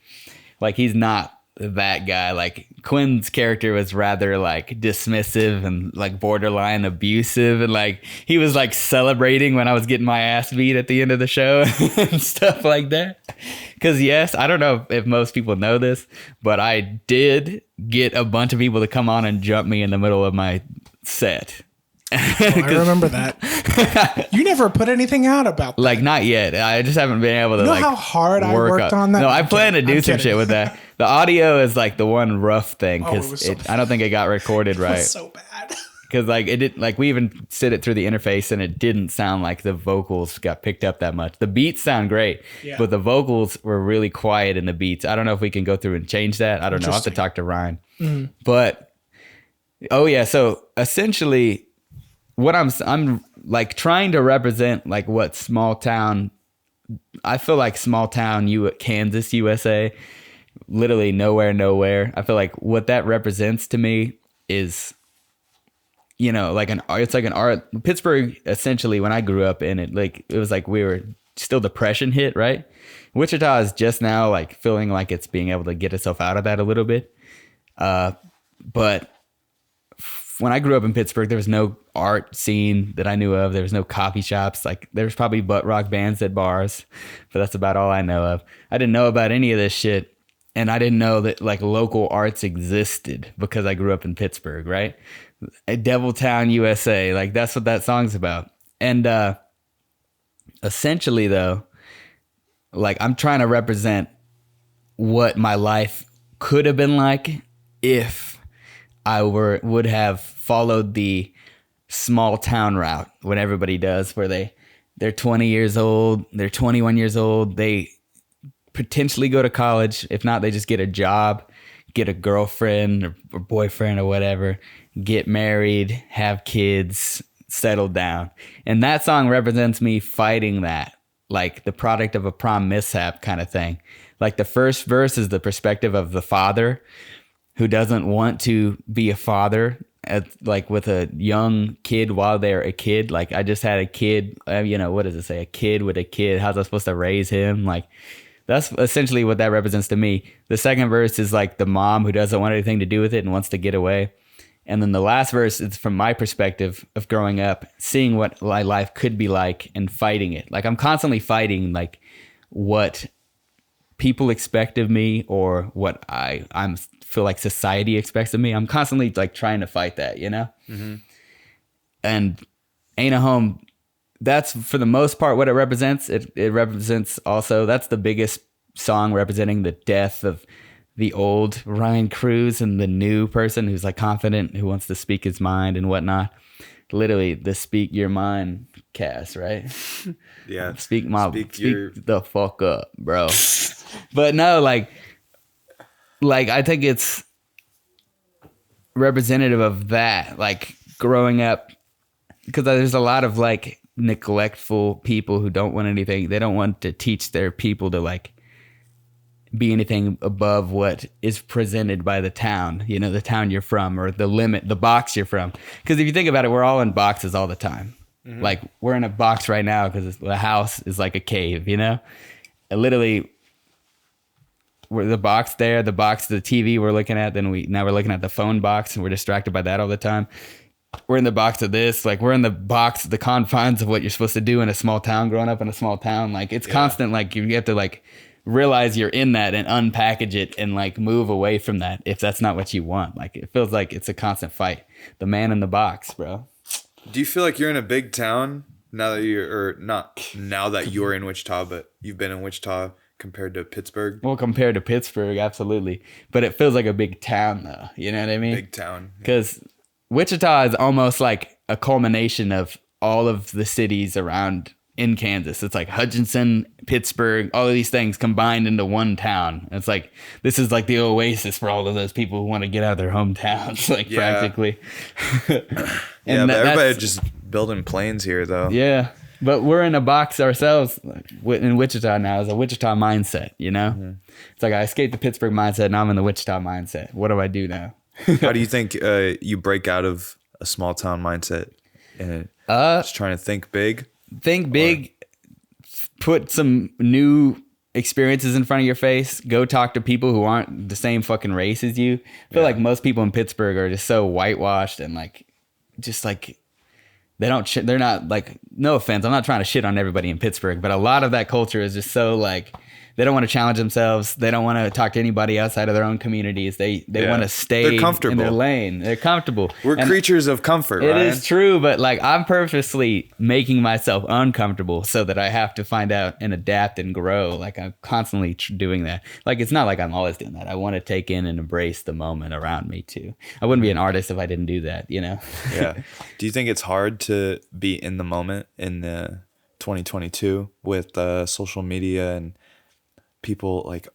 Like he's not that guy. Like Quinn's character was rather like dismissive and like borderline abusive, and like he was like celebrating when I was getting my ass beat at the end of the show and stuff like that. Because yes, I don't know if most people know this, but I did get a bunch of people to come on and jump me in the middle of my set. I remember that. You never put anything out about that. Like not yet. I just haven't been able to you know like how hard I worked on that? No, I plan to do some shit with that. The audio is like the one rough thing because I don't think it got recorded right. It was so bad. Because like it didn't, like we even sit it through the interface and it didn't sound like the vocals got picked up that much. The beats sound great, but the vocals were really quiet in the beats. I don't know if we can go through and change that. I don't know. I'll have to talk to Ryan. But oh yeah, so essentially what I'm like trying to represent like what small town, I feel like small town Kansas, USA, literally nowhere. I feel like what that represents to me is, you know, like it's like an art. Pittsburgh, essentially, when I grew up in it, like it was like we were still depression hit, right? Wichita is just now like feeling like it's being able to get itself out of that a little bit. But when I grew up in Pittsburgh, there was no art scene that I knew of. There was no coffee shops. Like there was probably butt rock bands at bars, but that's about all I know of. I didn't know about any of this shit. And I didn't know that like local arts existed because I grew up in Pittsburgh, right? Devil Town, USA. Like that's what that song's about. And essentially though, like I'm trying to represent what my life could have been like if I would have followed the small town route, what everybody does, where they're 20 years old, they're 21 years old, they potentially go to college. If not, they just get a job, get a girlfriend or boyfriend or whatever, get married, have kids, settle down. And that song represents me fighting that, like the product of a prom mishap kind of thing. Like the first verse is the perspective of the father who doesn't want to be a father, like with a young kid while they're a kid. Like I just had a kid, you know, what does it say? A kid with a kid. How's I supposed to raise him? Like that's essentially what that represents to me. The second verse is like the mom who doesn't want anything to do with it and wants to get away. And then the last verse is from my perspective of growing up, seeing what my life could be like and fighting it. Like I'm constantly fighting like what people expect of me or what I'm feel like society expects of me. I'm constantly like trying to fight that, you know? And Ain't a Home, that's for the most part what it represents. It represents also, that's the biggest song representing the death of the old Ryan Cruz and the new person who's like confident, who wants to speak his mind and whatnot. Literally the Speak Your Mind cast, right? Yeah. Speak the fuck up, bro. But no, like I think it's representative of that, like growing up, because there's a lot of like neglectful people who don't want anything. They don't want to teach their people to like be anything above what is presented by the town, you know, the town you're from, or the box you're from. Because if you think about it, we're all in boxes all the time. Mm-hmm. Like we're in a box right now because the house is like a cave, you know? And literally, we're the box there, the TV we're looking at, now we're looking at the phone box and we're distracted by that all the time. We're in the box of this, like we're in the box, the confines of what you're supposed to do in a small town, growing up in a small town. Like it's constant, like you have to like realize you're in that and unpackage it and like move away from that if that's not what you want. Like it feels like it's a constant fight. The man in the box, bro. Do you feel like you're in a big town now that you're in Wichita, but you've been in Wichita compared to Pittsburgh? Well, compared to Pittsburgh, absolutely. But it feels like a big town though. You know what I mean? Big town. Because Wichita is almost like a culmination of all of the cities around in Kansas. It's like Hutchinson, Pittsburgh, all of these things combined into one town. It's like, this is like the oasis for all of those people who want to get out of their hometowns, like practically. And but everybody just building planes here though. Yeah. But we're in a box ourselves in Wichita now. It's a Wichita mindset, you know? Mm-hmm. It's like I escaped the Pittsburgh mindset, now I'm in the Wichita mindset. What do I do now? How do you think you break out of a small town mindset and just trying to think big? Think big, put some new experiences in front of your face. Go talk to people who aren't the same fucking race as you. I feel like most people in Pittsburgh are just so whitewashed and like, just like, they're not like, no offense, I'm not trying to shit on everybody in Pittsburgh, but a lot of that culture is just so like, they don't want to challenge themselves. They don't want to talk to anybody outside of their own communities. They want to stay in their lane. They're comfortable. We're creatures of comfort, right? It is true, but like I'm purposely making myself uncomfortable so that I have to find out and adapt and grow. Like I'm constantly doing that. Like it's not like I'm always doing that. I want to take in and embrace the moment around me too. I wouldn't be an artist if I didn't do that, you know? Yeah. Do you think it's hard to be in the moment in the 2022 with social media and people like,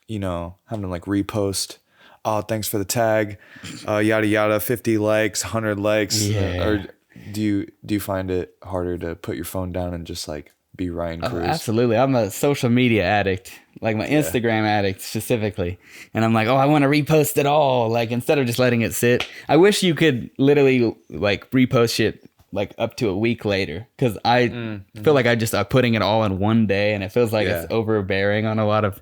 you know, having to like repost, oh, thanks for the tag, yada yada, 50 likes, 100 likes? Or do you find it harder to put your phone down and just like be Ryan Cruz? Absolutely. I'm a social media addict, like my Instagram addict specifically. And I'm like, oh, I want to repost it all. Like instead of just letting it sit, I wish you could literally like repost shit like up to a week later, because I feel like I'm putting it all in one day, and it feels like it's overbearing on a lot of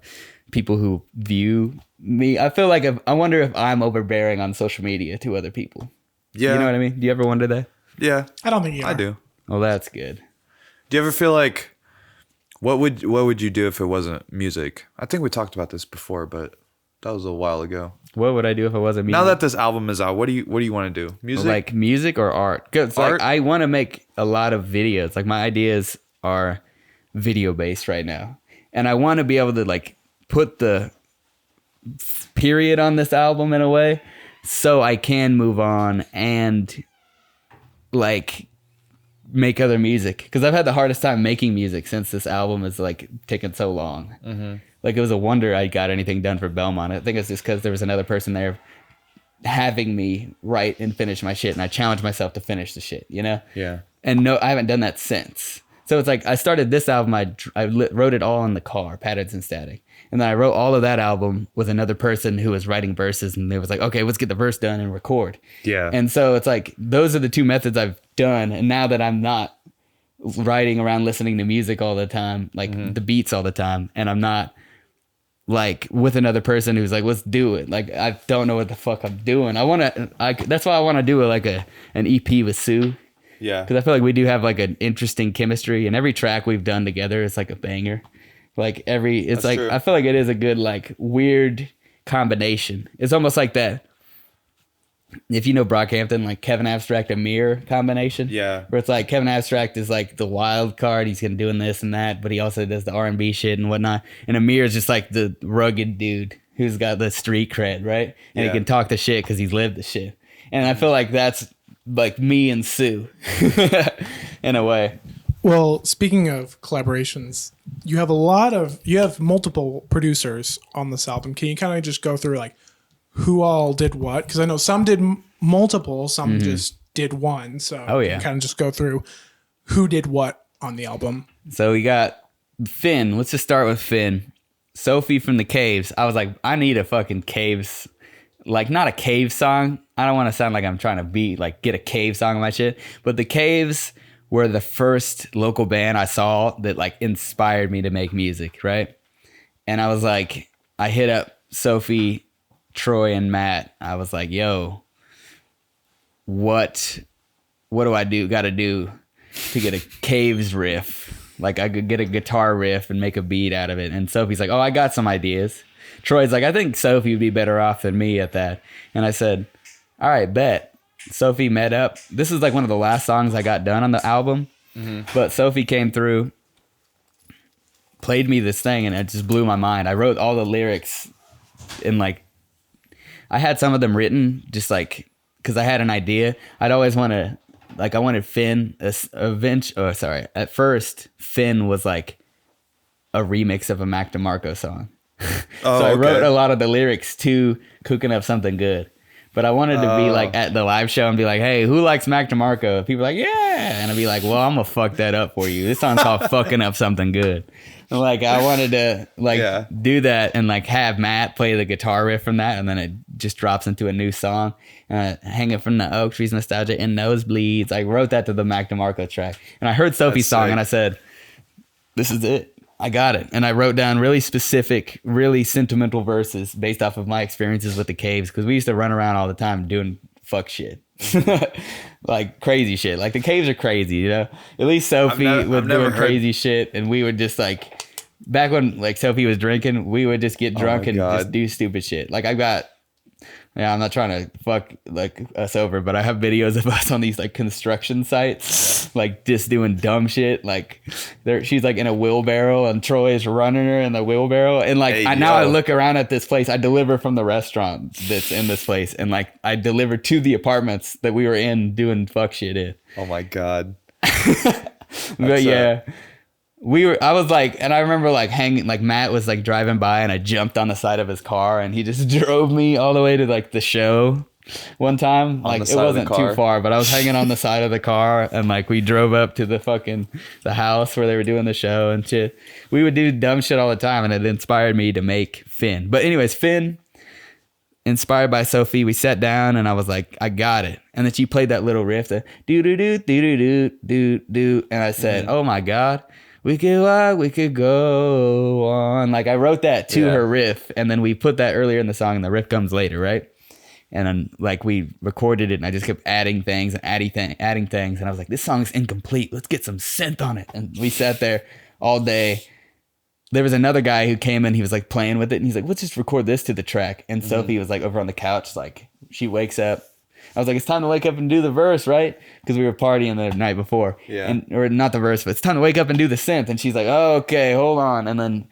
people who view me. I feel like I wonder if I'm overbearing on social media to other people. Yeah, you know what I mean? Do you ever wonder that? Yeah, I don't think you are. I do. Well, that's good. Do you ever feel like what would you do if it wasn't music? I think we talked about this before, but that was a while ago. What would I do if I wasn't music? Now that this album is out, what do you want to do? Music? Like music or art? Cause art? Like I want to make a lot of videos. Like my ideas are video based right now. And I want to be able to like put the period on this album in a way so I can move on and like make other music. Cause I've had the hardest time making music since this album is like taken so long. Mm-hmm. Like, it was a wonder I got anything done for Belmont. I think it's just because there was another person there having me write and finish my shit, and I challenged myself to finish the shit, you know? Yeah. And no, I haven't done that since. So it's like I started this album, I wrote it all in the car, Patterns and Static. And then I wrote all of that album with another person who was writing verses, and they was like, okay, let's get the verse done and record. Yeah. And so it's like, those are the two methods I've done. And now that I'm not riding around listening to music all the time, like the beats all the time, and I'm not like with another person who's like, let's do it. Like, I don't know what the fuck I'm doing. That's why I want to do like an EP with Sue. Yeah. Because I feel like we do have like an interesting chemistry, and every track we've done together is like a banger. Like it's like, true. I feel like it is a good, like, weird combination. It's almost like that, if you know Brockhampton, like Kevin Abstract, Amir combination. Yeah. Where it's like Kevin Abstract is like the wild card. He's doing this and that, but he also does the R&B shit and whatnot. And Amir is just like the rugged dude. who's got the street cred, right? And Yeah. he can talk the shit because he's lived the shit. And I feel like that's like me and Sue in a way. Well, speaking of collaborations, you have multiple producers on this album. Can you kind of just go through like who all did what? Because I know some did multiple, some just did one. So kind of just go through who did what on the album. So we got Finn. Let's just start with Finn. Sophie from the Caves. I was like, I need a fucking Caves, like not a Cave song. I don't want to sound like I'm trying to get a Cave song on my shit, but the Caves were the first local band I saw that like inspired me to make music, right? And I was like, I hit up Sophie, Troy, and Matt. I was like, yo, what do I got to do to get a Caves riff? Like I could get a guitar riff and make a beat out of it. And Sophie's like, oh, I got some ideas. Troy's like, I think Sophie would be better off than me at that. And I said, all right, bet. Sophie met up. This is like one of the last songs I got done on the album. But Sophie came through, played me this thing, and it just blew my mind. I wrote all the lyrics in like, I had some of them written just like, because I had an idea. I'd always want to, like I wanted Finn, at first, Finn was like a remix of a Mac DeMarco song. So I wrote a lot of the lyrics to Cooking Up Something Good. But I wanted to be like at the live show and be like, hey, who likes Mac DeMarco? People are like, yeah. And I'd be like, well, I'm going to fuck that up for you. This song's called Fucking Up Something Good. And like, I wanted to do that and like have Matt play the guitar riff from that. And then it just drops into a new song. Hanging from the Oak Trees, Nostalgia and Nosebleeds. I wrote that to the Mac DeMarco track. And I heard Sophie's song and I said, this is it. I got it. And I wrote down really specific, really sentimental verses based off of my experiences with the Caves. Because we used to run around all the time doing fuck shit. Like crazy shit. Like the Caves are crazy, you know? At least Sophie was doing crazy shit. And we would just like, back when like Sophie was drinking, we would just get drunk and just do stupid shit. Like I'm not trying to fuck like us over, but I have videos of us on these like construction sites, like just doing dumb shit. Like she's like in a wheelbarrow and Troy is running her in the wheelbarrow. And like now I look around at this place. I deliver from the restaurant that's in this place. And like I deliver to the apartments that we were in doing fuck shit in. Oh my God. But yeah. I was like, and I remember like hanging, like Matt was like driving by and I jumped on the side of his car and he just drove me all the way to like the show one time. Like it wasn't too far, but I was hanging on the side of the car and like we drove up to the house where they were doing the show and shit. We would do dumb shit all the time and it inspired me to make Finn. But anyways, Finn, inspired by Sophie, we sat down and I was like, I got it. And then she played that little riff, the do-do-do-do-do-do-do-do. And I said, oh my God. We could walk, we could go on. Like I wrote that to her riff, and then we put that earlier in the song, and the riff comes later, right? And then like we recorded it, and I just kept adding things and adding things, and I was like, this song's incomplete. Let's get some synth on it. And we sat there all day. There was another guy who came in, he was like playing with it, and he's like, let's just record this to the track. And Sophie was like over on the couch, like she wakes up. I was like, it's time to wake up and do the verse, right? Because we were partying the night before. Yeah. Or not the verse, but it's time to wake up and do the synth. And she's like, oh, okay, hold on. And then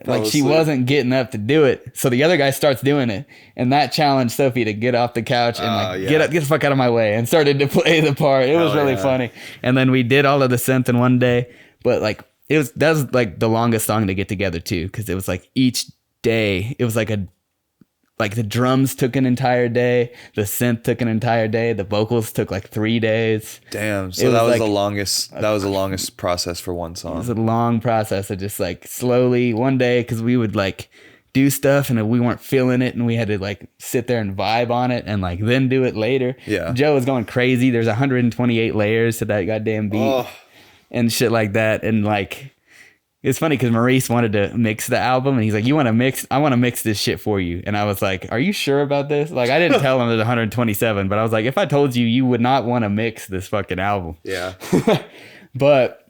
like she wasn't getting up to do it. So the other guy starts doing it. And that challenged Sophie to get off the couch and like get the fuck out of my way and started to play the part. It was really funny. And then we did all of the synth in one day. But like that was like the longest song to get together too. Because it was like each day, it was like the drums took an entire day, the synth took an entire day, the vocals took like 3 days. Damn. So that was the longest process for one song. It was a long process of just like slowly one day, because we would like do stuff and we weren't feeling it and we had to like sit there and vibe on it and like then do it later. Yeah. Joe was going crazy. There's 128 layers to that goddamn beat and shit like that. And like, it's funny because Maurice wanted to mix the album and he's like, I want to mix this shit for you. And I was like, are you sure about this? Like, I didn't tell him there's 127, but I was like, if I told you, you would not want to mix this fucking album. Yeah. But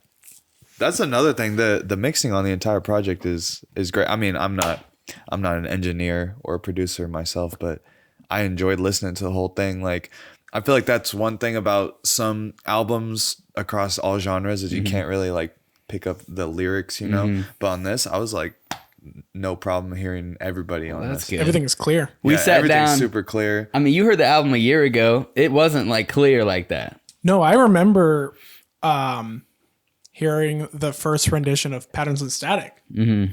that's another thing. The mixing on the entire project is great. I mean, I'm not an engineer or a producer myself, but I enjoyed listening to the whole thing. Like, I feel like that's one thing about some albums across all genres is you can't really like pick up the lyrics, you know. But on this, I was like no problem hearing everybody on that's this. good. Everything is clear. We sat everything's down. super clear. I mean, you heard the album a year ago. It wasn't like clear like that. No, I remember hearing the first rendition of Patterns and Static. Mm-hmm.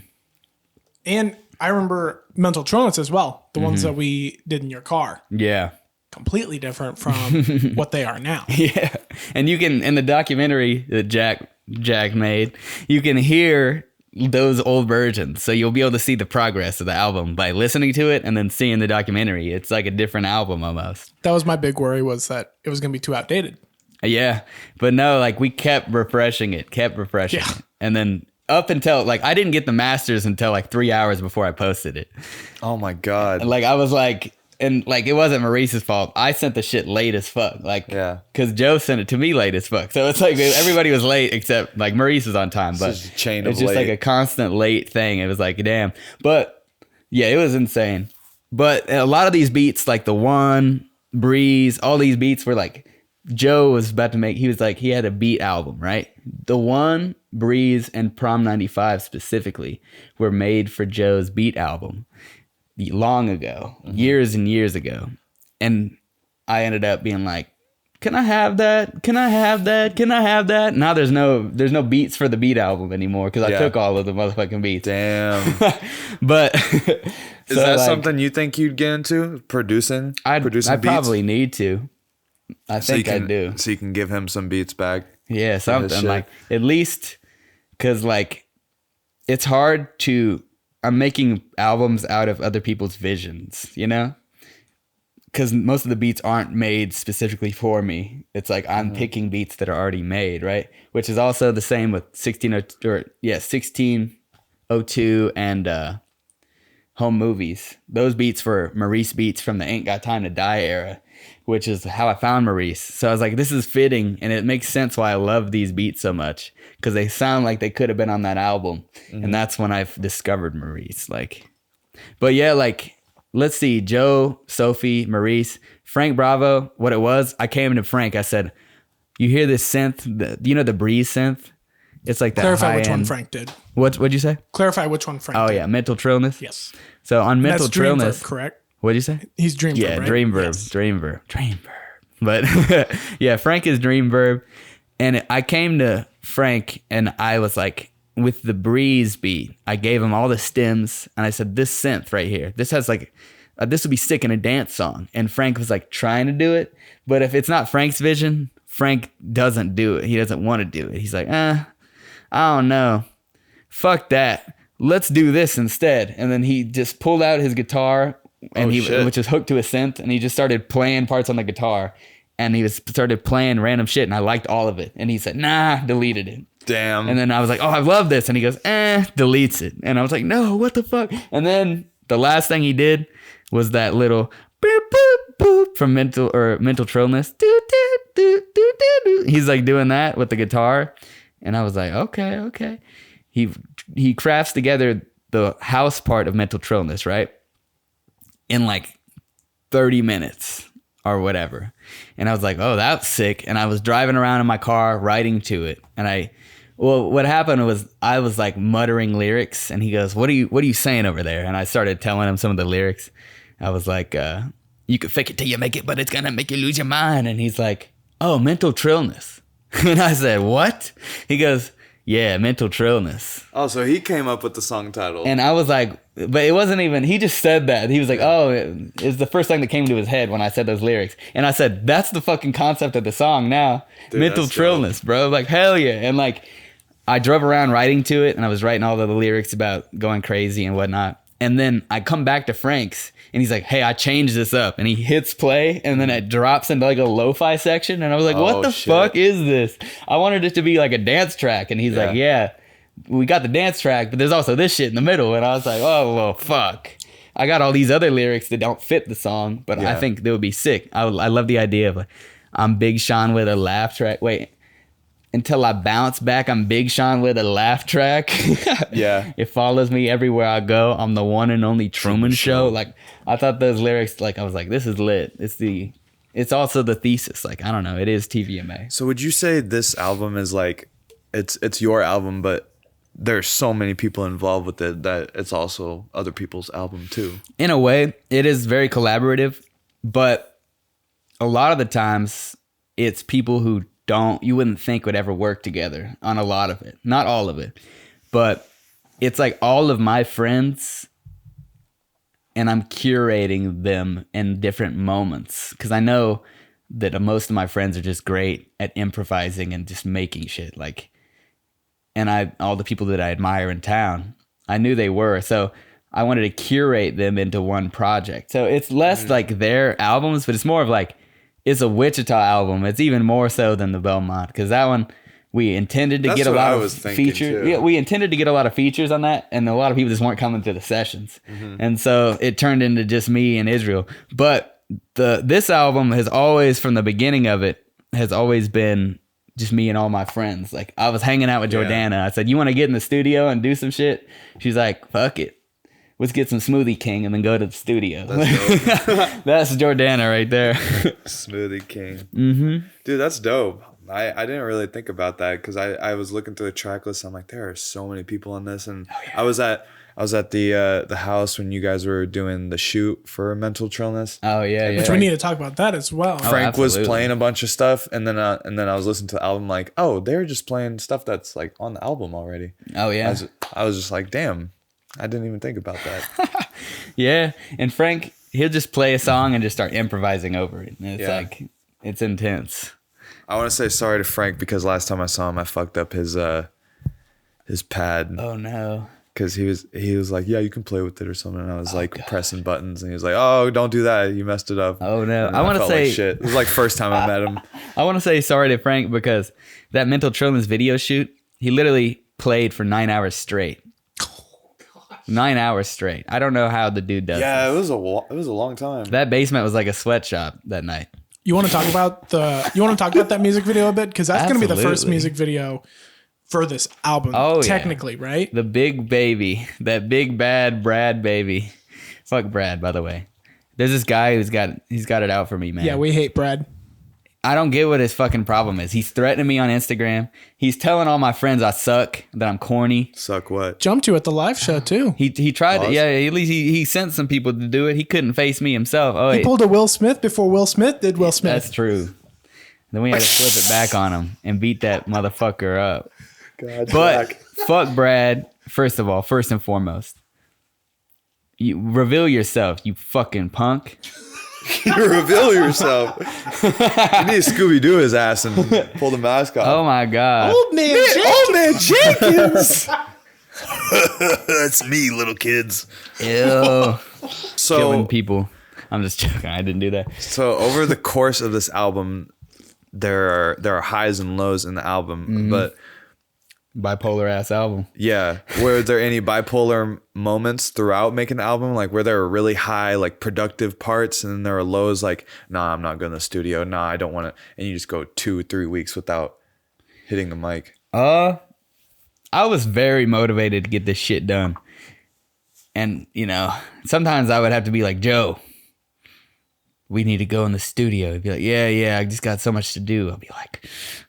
And I remember Mental Trillness as well. The ones that we did in your car. Yeah. Completely different from what they are now. Yeah. And you can, in the documentary that Jack made, you can hear those old versions. So you'll be able to see the progress of the album by listening to it and then seeing the documentary. It's like a different album almost. That was my big worry, was that it was going to be too outdated. Yeah. But no, like we kept refreshing it. Yeah. And then up until, like, I didn't get the masters until like 3 hours before I posted it. Oh my God. And like, I was like, and like, it wasn't Maurice's fault. I sent the shit late as fuck. Like, Yeah. Because Joe sent it to me late as fuck. So it's like everybody was late except like Maurice was on time. But It's a chain it's of just late. like a constant late thing. It was like, damn. But yeah, it was insane. But a lot of these beats, like the One, Breeze, all these beats were like, Joe was about to make, he was like, he had a beat album, right? The One, Breeze, and Prom 95 specifically were made for Joe's beat album long ago, years and years ago. And I ended up being like, can I have that? Can I have that? Can I have that? Now there's no beats for the beat album anymore because I took all of the motherfucking beats. Damn. But Is that something you think you'd get into? Producing I beats? probably need to. I think I do. So you can give him some beats back. Yeah, something shit. like, at least, because like it's hard to, I'm making albums out of other people's visions, you know? Because most of the beats aren't made specifically for me. It's like I'm picking beats that are already made, right? Which is also the same with 1602 and Home Movies. Those beats were Maurice beats from the Ain't Got Time to Die era, which is how I found Maurice. So I was like, this is fitting, and it makes sense why I love these beats so much, because they sound like they could have been on that album. And that's when I've discovered Maurice. Like, but yeah, like, let's see, Joe, Sophie, Maurice, Frank Bravo. What it was, I came to Frank, I said, you hear this synth, the Breeze synth? It's like that. Clarify which one Frank did. What'd you say? Clarify which one Frank Oh did. yeah, Mental Trillness. Yes. So on Mental That's Dreamverb, Trillness, correct? what'd you say? He's Dreamverb, Yeah, right? Dreamverb, Yes. Dreamverb. But yeah, Frank is Dreamverb. And I came to Frank and I was like, with the Breeze beat, I gave him all the stems and I said, this synth right here, this has like, this would be sick in a dance song. And Frank was like trying to do it. But if it's not Frank's vision, Frank doesn't do it. He doesn't want to do it. He's like, I don't know. Fuck that. Let's do this instead. And then he just pulled out his guitar, and which is hooked to a synth, and he just started playing parts on the guitar, and he started playing random shit, and I liked all of it. And he said, nah, deleted it. Damn. And then I was like, oh, I love this. And he goes, deletes it. And I was like, no, what the fuck? And then the last thing he did was that little boop, boop, boop from Mental Trillness. Do, do, do, do, do, do. He's like doing that with the guitar. And I was like, okay. He crafts together the house part of Mental Trillness, right? In like 30 minutes or whatever. And I was like, oh, that's sick. And I was driving around in my car writing to it. And what happened was I was like muttering lyrics, and he goes, what are you saying over there? And I started telling him some of the lyrics. I was like, you can fake it till you make it, but it's gonna make you lose your mind. And he's like, oh, Mental Trillness. And I said, what? He goes, yeah, Mental Trillness. Oh, so he came up with the song title. And I was like, but it wasn't even, he just said that. He was like, oh, it's the first thing that came to his head when I said those lyrics. And I said, that's the fucking concept of the song now. Dude, Mental Trillness, bro. Like, hell yeah. And like, I drove around writing to it, and I was writing all the lyrics about going crazy and whatnot. And then I come back to Frank's, and he's like, hey, I changed this up. And he hits play, and then it drops into like a lo-fi section. And I was like, what the fuck is this? I wanted it to be like a dance track. And he's like, yeah, we got the dance track, but there's also this shit in the middle. And I was like, oh, well, fuck. I got all these other lyrics that don't fit the song, but I think they would be sick. I love the idea of like, I'm Big Sean with a laugh track. Wait. Until I bounce back, I'm Big Sean with a laugh track. Yeah. It follows me everywhere I go. I'm the one and only Truman Show. Like, I thought those lyrics, like, I was like, this is lit. It's also the thesis. Like, I don't know. It is TVMA. So would you say this album is like, it's your album, but there's so many people involved with it that it's also other people's album too. In a way, it is very collaborative, but a lot of the times it's people who you wouldn't think would ever work together on a lot of it. Not all of it, but it's like all of my friends, and I'm curating them in different moments because I know that most of my friends are just great at improvising and just making shit. Like, and all the people that I admire in town, I knew they were. So I wanted to curate them into one project. So it's less like their albums, but it's more of like, it's a Wichita album. It's even more so than the Belmont because that one we intended to get a lot of features. Yeah, we intended to get a lot of features on that, and a lot of people just weren't coming to the sessions, and so it turned into just me and Israel. But this album has always, from the beginning of it, has always been just me and all my friends. Like I was hanging out with Jordana. I said, "You want to get in the studio and do some shit?" She's like, "Fuck it. Let's get some Smoothie King and then go to the studio." That's dope. That's Jordana right there. Smoothie King. Mm-hmm. Dude, that's dope. I didn't really think about that because I was looking through the track list. I'm like, there are so many people on this, and I was at the house when you guys were doing the shoot for Mental Trillness. Oh yeah. Which we need to talk about that as well. Frank was playing a bunch of stuff, and then I was listening to the album like, oh, they're just playing stuff that's like on the album already. Oh yeah. I was just like, damn. I didn't even think about that. Yeah, and Frank, he'll just play a song and just start improvising over it. And it's like, it's intense. I want to say sorry to Frank because last time I saw him, I fucked up his pad. Oh no. Because he was like, yeah, you can play with it or something. And I was pressing buttons, and he was like, oh, don't do that. You messed it up. Oh no. I want to say, like shit. It was like first time I met him. I want to say sorry to Frank because that Mental Trillness video shoot, he literally played for 9 hours straight. 9 hours straight. I don't know how the dude does. Yeah, this. it was a long time. That basement was like a sweatshop that night. You want to talk about that music video a bit because that's going to be the first music video for this album. Oh, technically, right? The big baby, that big bad Brad baby. Fuck Brad, by the way. There's this guy he's got it out for me, man. Yeah, we hate Brad. I don't get what his fucking problem is. He's threatening me on Instagram. He's telling all my friends I suck, that I'm corny. Suck what? Jumped you at the live show too. He tried to, at least he sent some people to do it. He couldn't face me himself. Oh, he pulled a Will Smith before Will Smith did Will Smith. That's true. Then we had to flip it back on him and beat that motherfucker up. God, but fuck Brad, first and foremost. You reveal yourself, you fucking punk. You reveal yourself. You need to Scooby-Doo his ass and pull the mask off. Oh my God. Old man Jenkins. That's me, little kids. Ew. So killing people. I'm just joking. I didn't do that. So over the course of this album, there are highs and lows in the album, but bipolar ass album. Yeah. Were there any bipolar moments throughout making the album? Like where there were really high, like productive parts, and then there were lows like, nah, I'm not going to the studio. Nah, I don't want to. And you just go 2-3 weeks without hitting the mic. I was very motivated to get this shit done. And, sometimes I would have to be like, Joe, we need to go in the studio. He'd be like, yeah, I just got so much to do. I'll be like,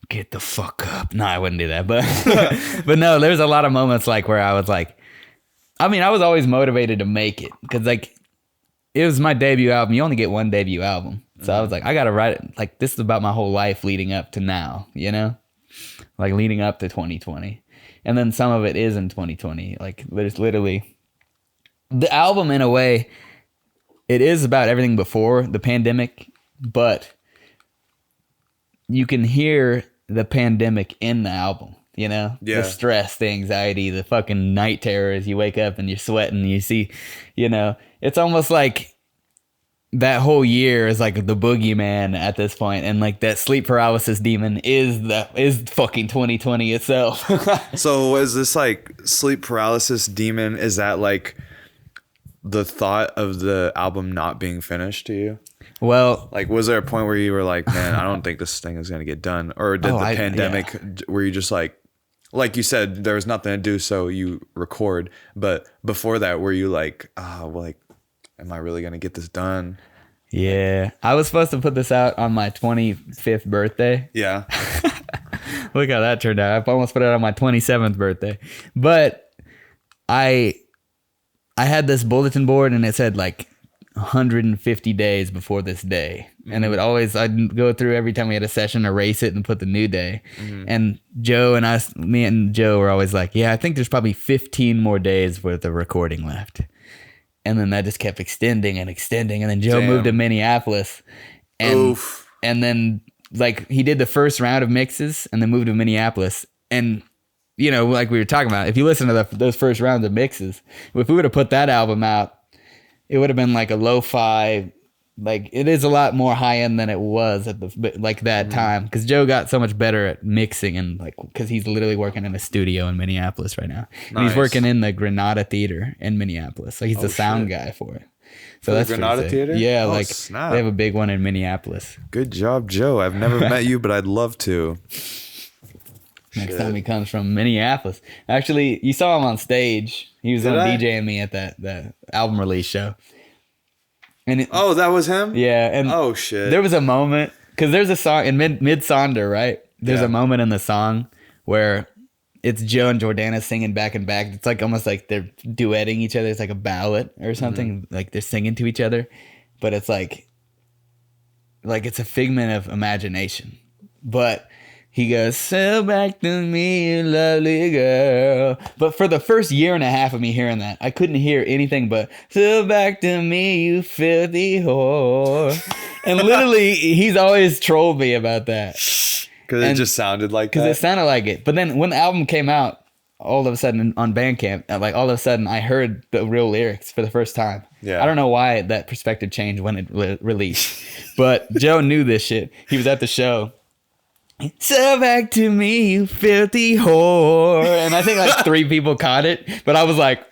get the fuck up. No, I wouldn't do that. But but no, there's a lot of moments like where I was like, I was always motivated to make it because like it was my debut album. You only get one debut album. So I was like, I got to write it. Like this is about my whole life leading up to now, like leading up to 2020. And then some of it is in 2020. Like there's literally the album in a way. It is about everything before the pandemic, but you can hear the pandemic in the album, Yeah. The stress, the anxiety, the fucking night terrors. You wake up and you're sweating. You see, it's almost like that whole year is like the boogeyman at this point, and like that sleep paralysis demon is fucking 2020 itself. So is this like sleep paralysis demon? Is that like the thought of the album not being finished to you? Well, like, was there a point where you were like, man, I don't think this thing is going to get done? Or did the pandemic, were you just like you said, there was nothing to do, so you record. But before that, were you like, am I really going to get this done? Yeah. I was supposed to put this out on my 25th birthday. Yeah. Look how that turned out. I almost put it on my 27th birthday. But I had this bulletin board and it said like 150 days before this day. And it would always, I'd go through every time we had a session, erase it and put the new day. And me and Joe were always like, yeah, I think there's probably 15 more days worth of recording left. And then that just kept extending and extending. And then Joe moved to Minneapolis. And then like he did the first round of mixes and then moved to Minneapolis. And you know, like we were talking about, if you listen to those first rounds of mixes, if we would have put that album out, it would have been like a lo-fi, like it is a lot more high end than it was at that time, because Joe got so much better at mixing, and like because he's literally working in a studio in Minneapolis right now. And he's working in the Granada Theater in Minneapolis. Like he's the sound guy for it. So that's the Granada Theater? Yeah, like they have a big one in Minneapolis. Good job, Joe. I've never met you, but I'd love to. Next time he comes from Minneapolis. Actually, you saw him on stage. He was DJing me at the album release show. And that was him? Yeah. And oh, shit. There was a moment, because there's a song in Mid Sonder, right? There's a moment in the song where it's Joe and Jordana singing back and back. It's like almost like they're duetting each other. It's like a ballad or something. Like they're singing to each other. But it's like it's a figment of imagination. But he goes, "Sail back to me, you lovely girl." But for the first year and a half of me hearing that, I couldn't hear anything but "Sail back to me, you filthy whore." And literally, he's always trolled me about that. Because it just sounded like that? Because it sounded like it. But then when the album came out, all of a sudden on Bandcamp, like all of a sudden I heard the real lyrics for the first time. Yeah. I don't know why that perspective changed when it released. But Joe knew this shit. He was at the show. "Sail back to me, you filthy whore." And I think like 3 people caught it, but I was like,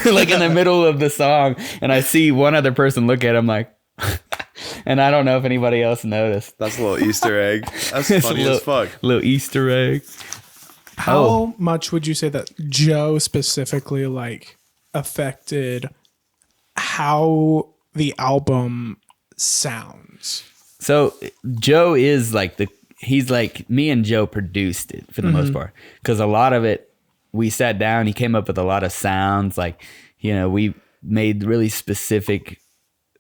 like in the middle of the song, and I see one other person look at him like, and I don't know if anybody else noticed. That's a little Easter egg. That's funny as fuck. Little Easter egg. How much would you say that Joe specifically like affected how the album sounds? So Joe is like he's like, me and Joe produced it for the most part, because a lot of it, we sat down, he came up with a lot of sounds, like, you know, we made really specific,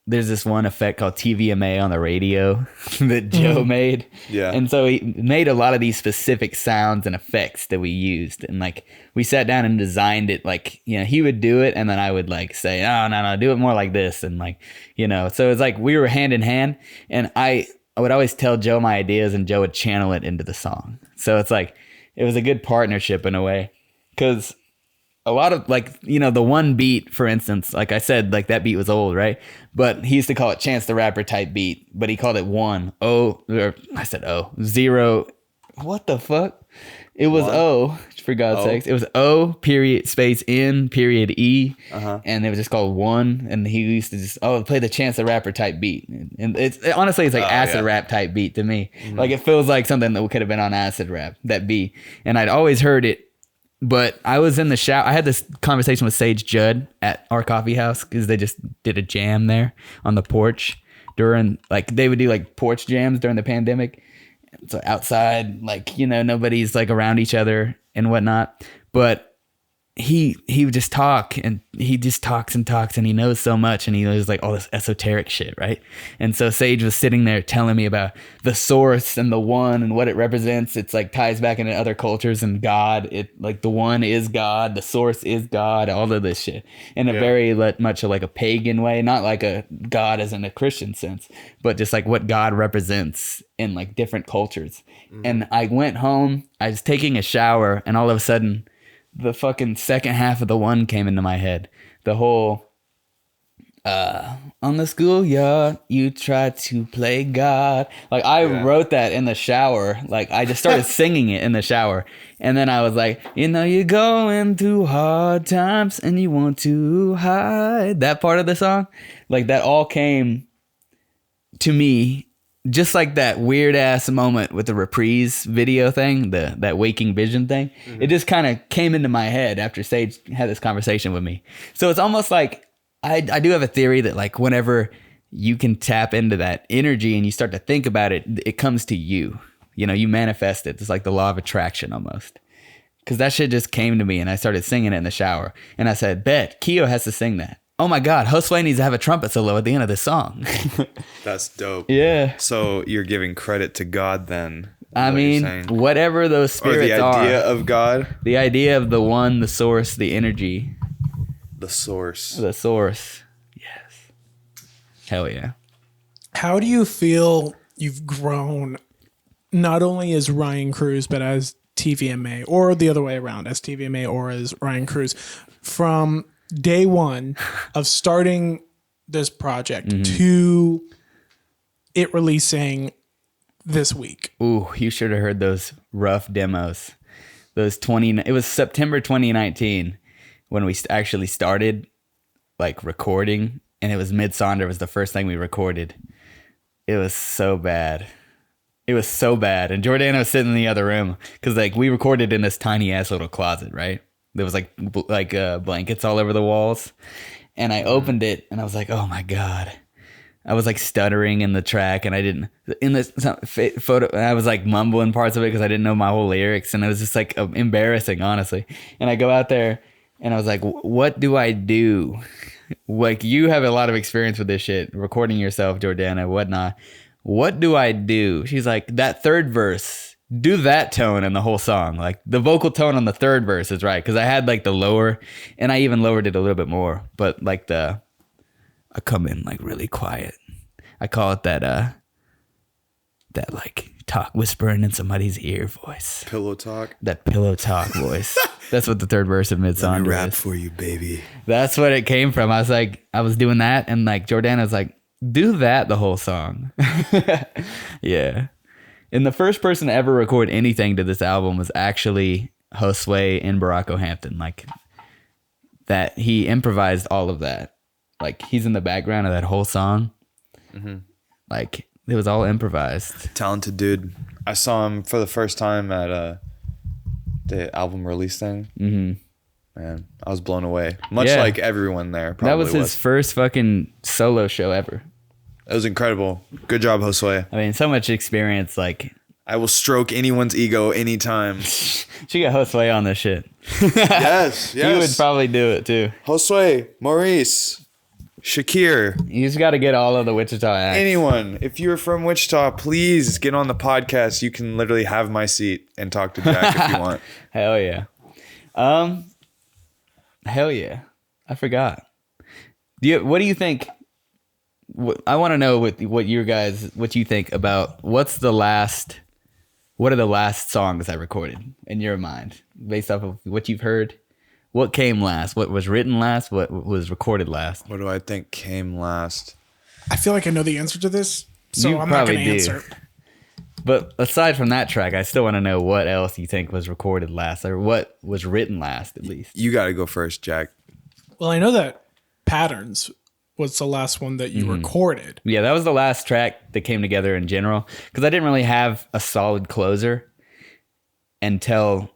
there's this one effect called TVMA on the radio that Joe made. Yeah. And so he made a lot of these specific sounds and effects that we used. And like, we sat down and designed it, like, you know, he would do it and then I would like say, "Oh, no, do it more like this." And like, you know, so it's like we were hand in hand, and I would always tell Joe my ideas and Joe would channel it into the song. So it's like, it was a good partnership in a way. Because a lot of like, you know, the one beat, for instance, like I said, like that beat was old, right? But he used to call it Chance the Rapper type beat, but he called it 0. What the fuck? It was 1. For God's sakes. It was O period space N period E. And it was just called 1. And he used to just play the Chance the Rapper type beat. And honestly it's like acid rap type beat to me. Like it feels like something that could have been on acid rap, that beat. And I'd always heard it, but I was in the shower. I had this conversation with Sage Judd at our coffee house, because they just did a jam there on the porch during, like, they would do like porch jams during the pandemic. So outside, like, you know, nobody's like around each other and whatnot. But he would just talk, and he just talks and talks, and he knows so much, and he knows like all this esoteric shit, right? And so Sage was sitting there telling me about the source and the one and what it represents. It's like ties back into other cultures and God. It like the one is God, the source is God, all of this shit in a very much like a pagan way, not like a God as in a Christian sense, but just like what God represents in like different cultures. And I went home, I was taking a shower, and all of a sudden the fucking second half of the one came into my head. The whole, on the schoolyard, you try to play God. Like I wrote that in the shower. Like I just started singing it in the shower. And then I was like, you know, you're going through hard times and you want to hide. That part of the song, like that all came to me. Just like that weird ass moment with the Reprise video thing, that waking vision thing, it just kind of came into my head after Sage had this conversation with me. So it's almost like I do have a theory that like whenever you can tap into that energy and you start to think about it, it comes to you. you manifest it. It's like the law of attraction almost. Because that shit just came to me and I started singing it in the shower. And I said, bet, Keo has to sing that. Oh my God, Josue needs to have a trumpet solo at the end of this song. That's dope. Yeah. So you're giving credit to God then. I mean, whatever those spirits are. Or the idea of God. The idea of the one, the source, the energy. The source. The source. Yes. Hell yeah. How do you feel you've grown not only as Ryan Cruz, but as TVMA, or the other way around, as TVMA or as Ryan Cruz, from day one of starting this project to it releasing this week? Ooh, you should have heard those rough demos. It was September 2019 when we actually started like recording, and it was Mid-Sonder was the first thing we recorded. It was so bad. It was so bad. And Jordana was sitting in the other room because like we recorded in this tiny ass little closet, right? There was like blankets all over the walls. And I opened it and I was like, oh my God. I was like stuttering in the track, and I didn't, in this photo, I was like mumbling parts of it because I didn't know my whole lyrics. And it was just like embarrassing, honestly. And I go out there and I was like, what do I do? Like, you have a lot of experience with this shit, recording yourself, Jordana, whatnot. What do I do? She's like, that third verse, do that tone in the whole song. Like the vocal tone on the third verse is right. Cause I had like the lower, and I even lowered it a little bit more, but like I come in like really quiet. I call it that like talk whispering in somebody's ear voice. Pillow talk. That pillow talk voice. That's what the third verse of Mid-Sonder is. Rap for you, baby. That's what it came from. I was doing that, and like Jordana was like, do that the whole song. Yeah. And the first person to ever record anything to this album was actually Josue in Barack Hampton. Like that, he improvised all of that. Like he's in the background of that whole song. Mm-hmm. Like it was all improvised. Talented dude. I saw him for the first time at the album release thing. Mm-hmm. Man, I was blown away. Much like everyone there. Probably that was his first fucking solo show ever. It was incredible. Good job, Josue. I mean, so much experience. Like, I will stroke anyone's ego anytime. She got Josue on this shit. Yes. He would probably do it too. Josue, Maurice, Shakir. You just got to get all of the Wichita acts. Anyone. If you're from Wichita, please get on the podcast. You can literally have my seat and talk to Jack if you want. Hell yeah. Hell yeah. I forgot. What do you think? I want to know what you think about what are the last songs I recorded in your mind based off of what you've heard? What came last? What was written last? What was recorded last? What do I think came last? I feel like I know the answer to this, so I'm not going to answer. But aside from that track, I still want to know what else you think was recorded last, or what was written last, at least. You got to go first, Jack. Well, I know that Patterns was the last one that you recorded. Yeah, that was the last track that came together in general, because I didn't really have a solid closer until,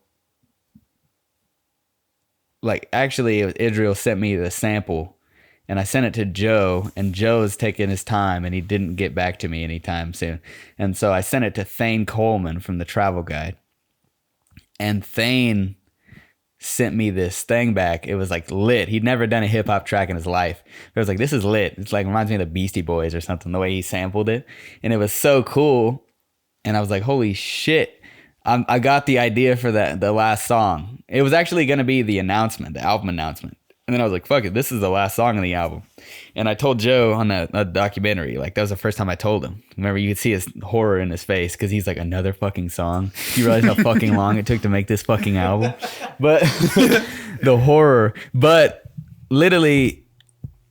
like, actually, Israel sent me the sample, and I sent it to Joe, and Joe's taking his time, and he didn't get back to me anytime soon. And so I sent it to Thane Coleman from the Travel Guide, and Thane sent me this thing back. It was like lit. He'd never done a hip hop track in his life. But it was like, this is lit. It's like, reminds me of the Beastie Boys or something, the way he sampled it. And it was so cool. And I was like, holy shit. I got the idea for the last song. It was actually going to be the announcement, the album announcement. And then I was like, fuck it, this is the last song on the album. And I told Joe on a documentary, like that was the first time I told him. Remember, you could see his horror in his face because he's like, another fucking song. You realize how fucking long it took to make this fucking album? But the horror. But literally,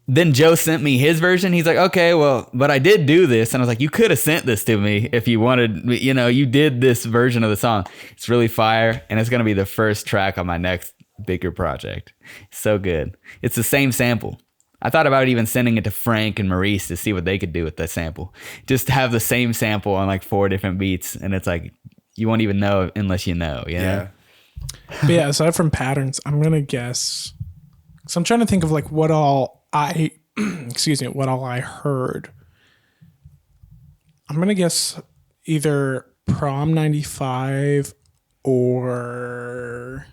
then Joe sent me his version. He's like, okay, well, but I did do this. And I was like, you could have sent this to me if you wanted, you did this version of the song. It's really fire. And it's going to be the first track on my next bigger project. So good. It's the same sample. I thought about even sending it to Frank and Maurice to see what they could do with that sample. Just have the same sample on like 4 different beats, and it's like you won't even know unless you know. Yeah. But yeah, aside from Patterns, I'm gonna guess. So I'm trying to think of like what all I heard. I'm gonna guess either Prom 95 or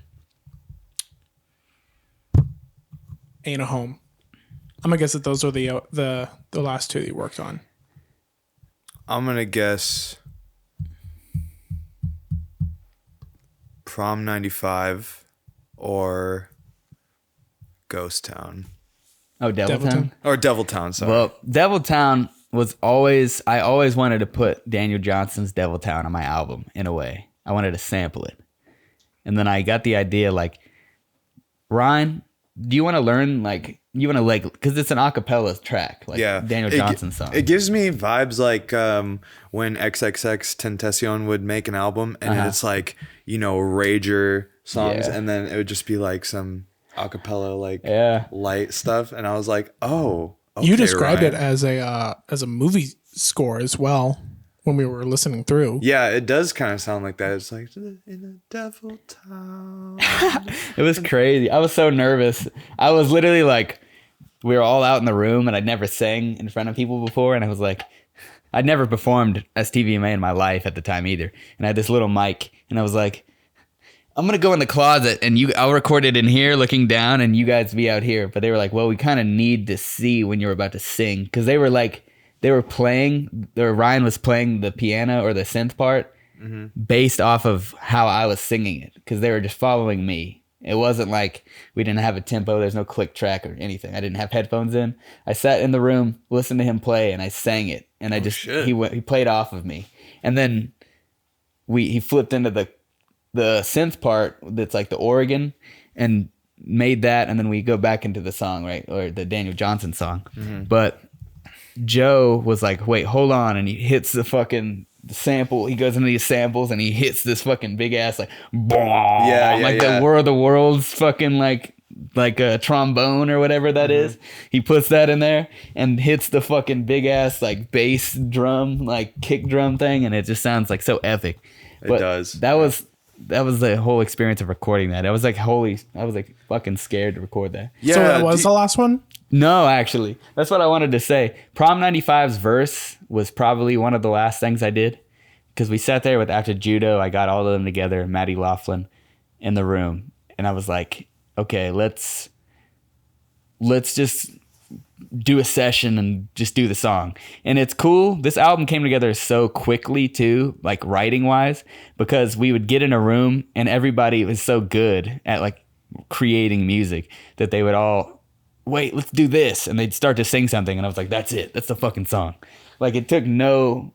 Ain't a Home. I'm gonna guess that those are the last two that you worked on. I'm gonna guess Prom 95 or Ghost Town. Oh, Deviltown? Or Deviltown, sorry. Well, Deviltown I always wanted to put Daniel Johnson's Deviltown on my album in a way. I wanted to sample it. And then I got the idea, like, Ryan, do you want to learn, like, because it's an acapella track, like Daniel Johnson's song. It gives me vibes like when XXX Tentacion would make an album and it's like, rager songs, and then it would just be like some acapella, like light stuff. And I was like, oh, okay, you described Ryan. it as a movie score as well when we were listening through. Yeah, it does kind of sound like that. It's like in the devil town. It was crazy. I was so nervous. I was literally like, we were all out in the room and I'd never sang in front of people before. And I was like, I'd never performed as TVMA in my life at the time either. And I had this little mic and I was like, I'm going to go in the closet and I'll record it in here looking down and you guys be out here. But they were like, well, we kind of need to see when you're about to sing. Because they were playing, Ryan was playing the piano or the synth part based off of how I was singing it. Because they were just following me. It wasn't like we didn't have a tempo. There's no click track or anything. I didn't have headphones in. I sat in the room, listened to him play, and I sang it. And he played off of me. And then he flipped into the synth part that's like the organ and made that. And then we go back into the song, right? Or the Daniel Johnson song. But Joe was like, wait, hold on. And he hits the fucking sample. He goes into these samples and he hits this fucking big ass like the War of the Worlds fucking like a trombone or whatever that is. He puts that in there and hits the fucking big ass like bass drum, like kick drum thing, and it just sounds like so epic. It does. That was the whole experience of recording that. I was like fucking scared to record that. Yeah. So that was the last one? No, actually. That's what I wanted to say. Prom 95's verse was probably one of the last things I did. Because we sat there with After Judo. I got all of them together, Maddie Laughlin, in the room. And I was like, okay, let's just do a session and just do the song. And it's cool. This album came together so quickly too, like writing wise, because we would get in a room and everybody was so good at like creating music that they would all, wait, let's do this. And they'd start to sing something. And I was like, that's it. That's the fucking song. Like it took no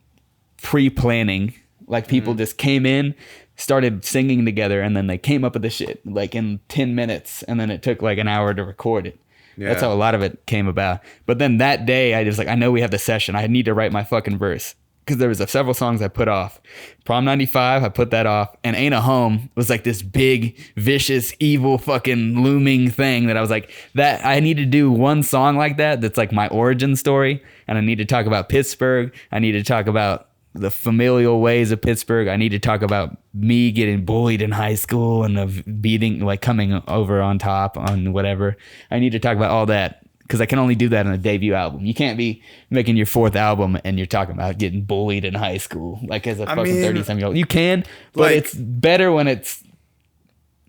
pre-planning. Like people just came in, started singing together, and then they came up with the shit like in 10 minutes. And then it took like an hour to record it. Yeah. That's how a lot of it came about. But then that day I just like, I know we have the session. I need to write my fucking verse. Because there was several songs I put off. Prom 95, I put that off. And Ain't a Home was like this big, vicious, evil fucking looming thing that I was like, that I need to do one song like that that's like my origin story. And I need to talk about Pittsburgh. I need to talk about the familial ways of Pittsburgh. I need to talk about me getting bullied in high school and of beating, like coming over on top on whatever. I need to talk about all that. Because I can only do that on a debut album. You can't be making your fourth album and you're talking about getting bullied in high school, like as a fucking 30-something-year-old. You can, but like, it's better when it's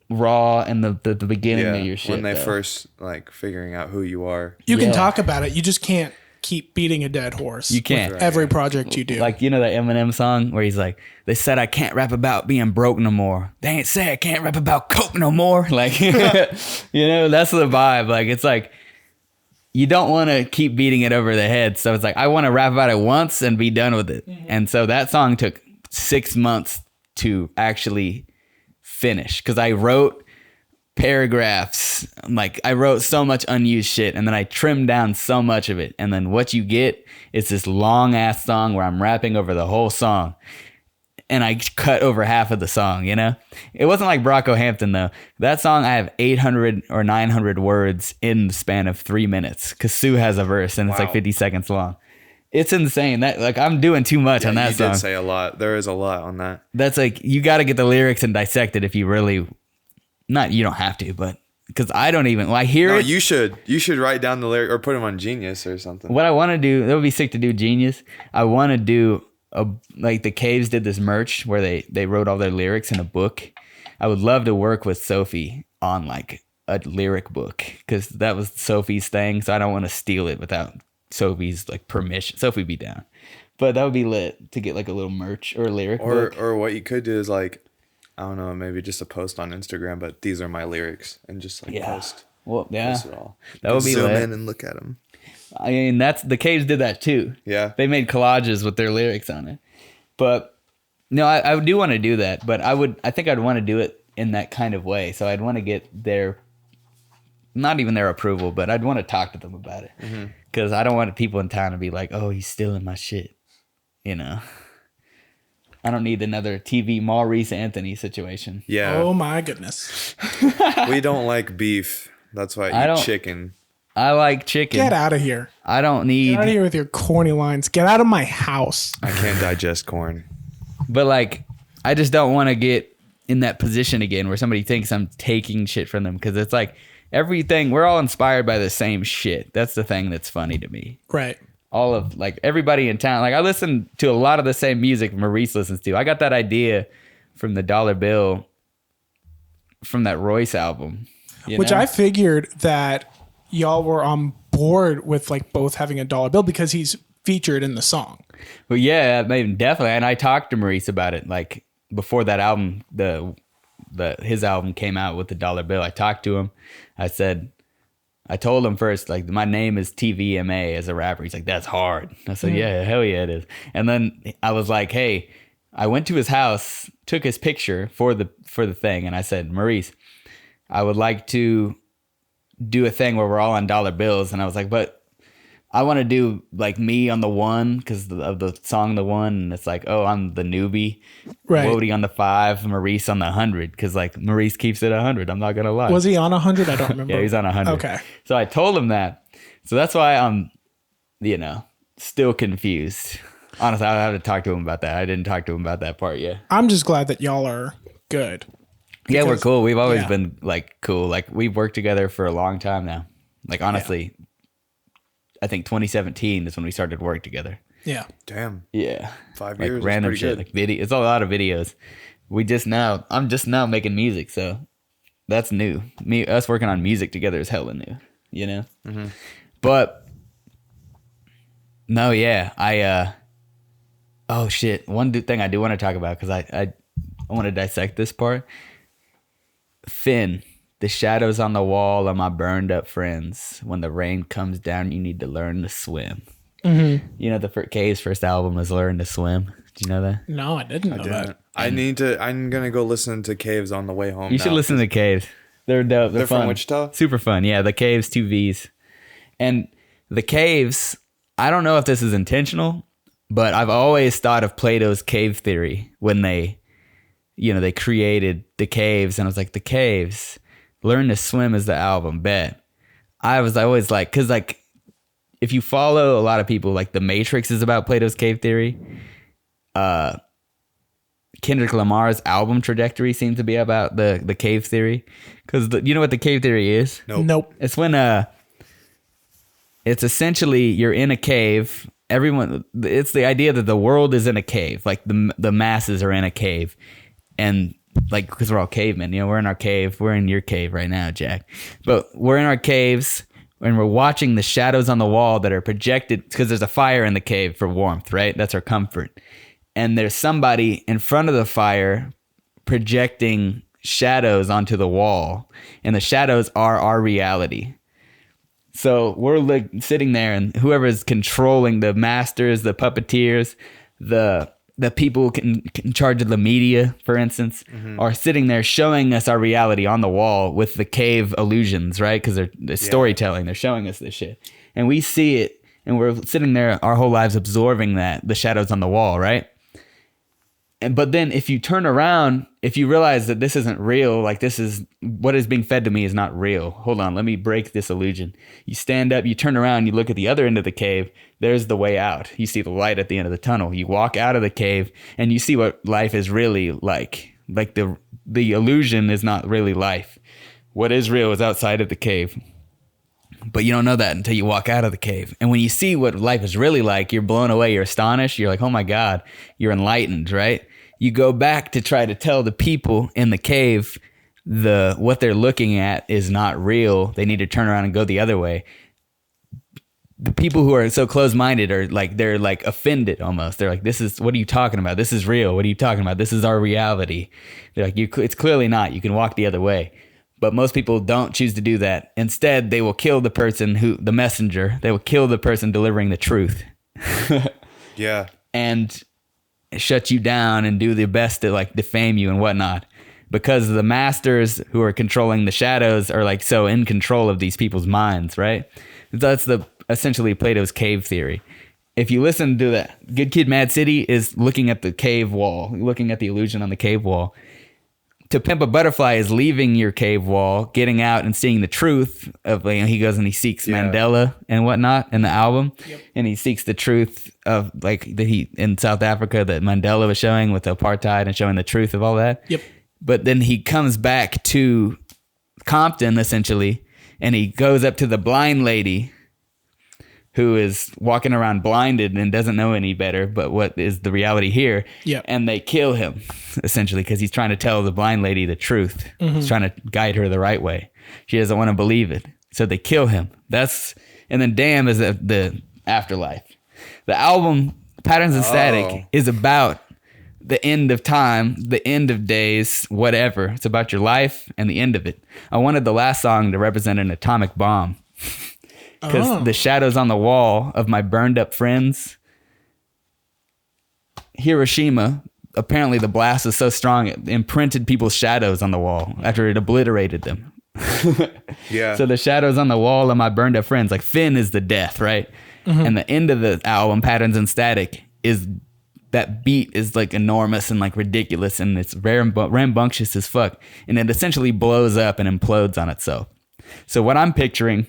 raw and the beginning of your shit. When they first like figuring out who you are. You can talk about it. You just can't keep beating a dead horse. You can't. With every project you do. Like, you know that Eminem song where he's like, they said I can't rap about being broke no more. They ain't say I can't rap about coke no more. Like, you know, that's the vibe. Like, it's like, you don't want to keep beating it over the head. So it's like, I want to rap about it once and be done with it. Mm-hmm. And so that song took 6 months to actually finish. Because I wrote paragraphs. Like, I wrote so much unused shit. And then I trimmed down so much of it. And then what you get is this long ass song where I'm rapping over the whole song. And I cut over half of the song, you know? It wasn't like Brocco Hampton, though. That song, I have 800 or 900 words in the span of 3 minutes. Because Sue has a verse, and it's like 50 seconds long. It's insane. That like I'm doing too much on that song. You did say a lot. There is a lot on that. That's like, you got to get the lyrics and dissect it if you really... Not, you don't have to, but... Because I don't even... Well, I hear it. You should. You should write down the lyric or put them on Genius or something. What I want to do... That would be sick to do Genius. I want to do... like the Caves did this merch where they wrote all their lyrics in a book. I would love to work with Sophie on like a lyric book because that was Sophie's thing. So I don't want to steal it without Sophie's like permission. Sophie be down, but that would be lit to get like a little merch or a lyric book. Or what you could do is like, I don't know, maybe just a post on Instagram, but these are my lyrics and just like post. Well, yeah, post it all. that would be zoom lit. in and look at them. I mean, the Caves did that too. Yeah. They made collages with their lyrics on it. But no, I do want to do that, but I think I'd want to do it in that kind of way. So I'd want to get their, not even their approval, but I'd want to talk to them about it. Because I don't want people in town to be like, oh, he's stealing my shit. You know? I don't need another TV Maurice Anthony situation. Yeah. Oh my goodness. We don't like beef. That's why I eat chicken. I like chicken. Get out of here. I don't need... Get out of here with your corny lines. Get out of my house. I can't digest corn. But like, I just don't want to get in that position again where somebody thinks I'm taking shit from them. Because it's like everything, we're all inspired by the same shit. That's the thing that's funny to me. Right. All of like everybody in town. Like I listen to a lot of the same music Maurice listens to. I got that idea from the Dollar Bill, from that Royce album. Which I figured that y'all were on board with like both having a dollar bill because he's featured in the song. Well, yeah, definitely. And I talked to Maurice about it. Like before that album, his album came out with the Dollar Bill. I talked to him. I told him first, like, my name is TVMA as a rapper. He's like, that's hard. I said, yeah, hell yeah, it is. And then I was like, hey, I went to his house, took his picture for the thing. And I said, Maurice, I would like to do a thing where we're all on dollar bills. And I was like, but I want to do like me on the one because of the song The One. And it's like, oh, I'm the newbie. Right. Wody on the 5, Maurice on the 100. Because like Maurice keeps it 100. I'm not going to lie. Was he on 100? I don't remember. Yeah, he's on 100. Okay. So I told him that. So that's why I'm, still confused. Honestly, I have to talk to him about that. I didn't talk to him about that part yet. I'm just glad that y'all are good. Yeah, we're cool. We've always been like cool. Like we've worked together for a long time now. Like honestly, I think 2017 is when we started work together. Yeah. Damn. Yeah. 5 like years. Random shit. Good. Like video. It's a lot of videos. I'm just now making music, so that's new. Us working on music together is hella new. You know. Mm-hmm. But no, yeah, oh shit. One thing I do want to talk about because I want to dissect this part. Finn, the shadows on the wall are my burned up friends. When the rain comes down, you need to learn to swim. Mm-hmm. You know, Cave's first album was Learn to Swim. Do you know that? No, I didn't know that. I'm going to go listen to Caves on the way home. You should listen to Caves. They're dope. They're fun. From Wichita? Super fun. Yeah, the Caves, 2 V's. And the Caves, I don't know if this is intentional, but I've always thought of Plato's cave theory when they created the Caves, and I was like, the Caves, Learn to Swim is the album, bet. I was always like, because like, if you follow a lot of people, like The Matrix is about Plato's cave theory. Kendrick Lamar's album trajectory seems to be about the cave theory. Because you know what the cave theory is? Nope. It's when it's essentially you're in a cave. It's the idea that the world is in a cave, like the masses are in a cave. And like, because we're all cavemen, we're in our cave. We're in your cave right now, Jack. But we're in our caves and we're watching the shadows on the wall that are projected because there's a fire in the cave for warmth, right? That's our comfort. And there's somebody in front of the fire projecting shadows onto the wall. And the shadows are our reality. So we're like sitting there and whoever's controlling the masters, the puppeteers, the people in charge of the media, for instance, are sitting there showing us our reality on the wall with the cave illusions, right? Because they're storytelling. They're showing us this shit. And we see it, and we're sitting there our whole lives absorbing the shadows on the wall, right? But then if you turn around, if you realize that this isn't real, like this is what is being fed to me is not real. Hold on, let me break this illusion. You stand up, you turn around, you look at the other end of the cave. There's the way out. You see the light at the end of the tunnel. You walk out of the cave and you see what life is really like. Like the illusion is not really life. What is real is outside of the cave. But you don't know that until you walk out of the cave. And when you see what life is really like, you're blown away, you're astonished, you're like, oh my God, you're enlightened, right? You go back to try to tell the people in the cave what they're looking at is not real. They need to turn around and go the other way. The people who are so close-minded are like, they're like offended almost. They're like, what are you talking about? This is real. What are you talking about? This is our reality. They're like, it's clearly not. You can walk the other way. But most people don't choose to do that. Instead, they will kill the person the messenger. They will kill the person delivering the truth. Yeah. And shut you down and do their best to like defame you and whatnot. Because the masters who are controlling the shadows are like so in control of these people's minds, right? That's essentially Plato's cave theory. If you listen to that, Good Kid, Mad City is looking at the cave wall, looking at the illusion on the cave wall. To Pimp a Butterfly is leaving your cave wall, getting out and seeing the truth of, he goes and he seeks Mandela and whatnot in the album. Yep. And he seeks the truth of like in South Africa that Mandela was showing with apartheid and showing the truth of all that. Yep. But then he comes back to Compton essentially, and he goes up to the blind lady who is walking around blinded and doesn't know any better, but what is the reality here. Yeah. And they kill him, essentially, because he's trying to tell the blind lady the truth. Mm-hmm. He's trying to guide her the right way. She doesn't want to believe it. So they kill him. And then Damn is the afterlife. The album, Patterns and Static, is about the end of time, the end of days, whatever. It's about your life and the end of it. I wanted the last song to represent an atomic bomb. Because the shadows on the wall of my burned up friends, Hiroshima, apparently the blast was so strong it imprinted people's shadows on the wall after it obliterated them. Yeah. So the shadows on the wall of my burned up friends, like Finn is the death, right? Mm-hmm. And the end of the album, Patterns and Static, is that beat is like enormous and like ridiculous and it's rambunctious as fuck. And it essentially blows up and implodes on itself. So what I'm picturing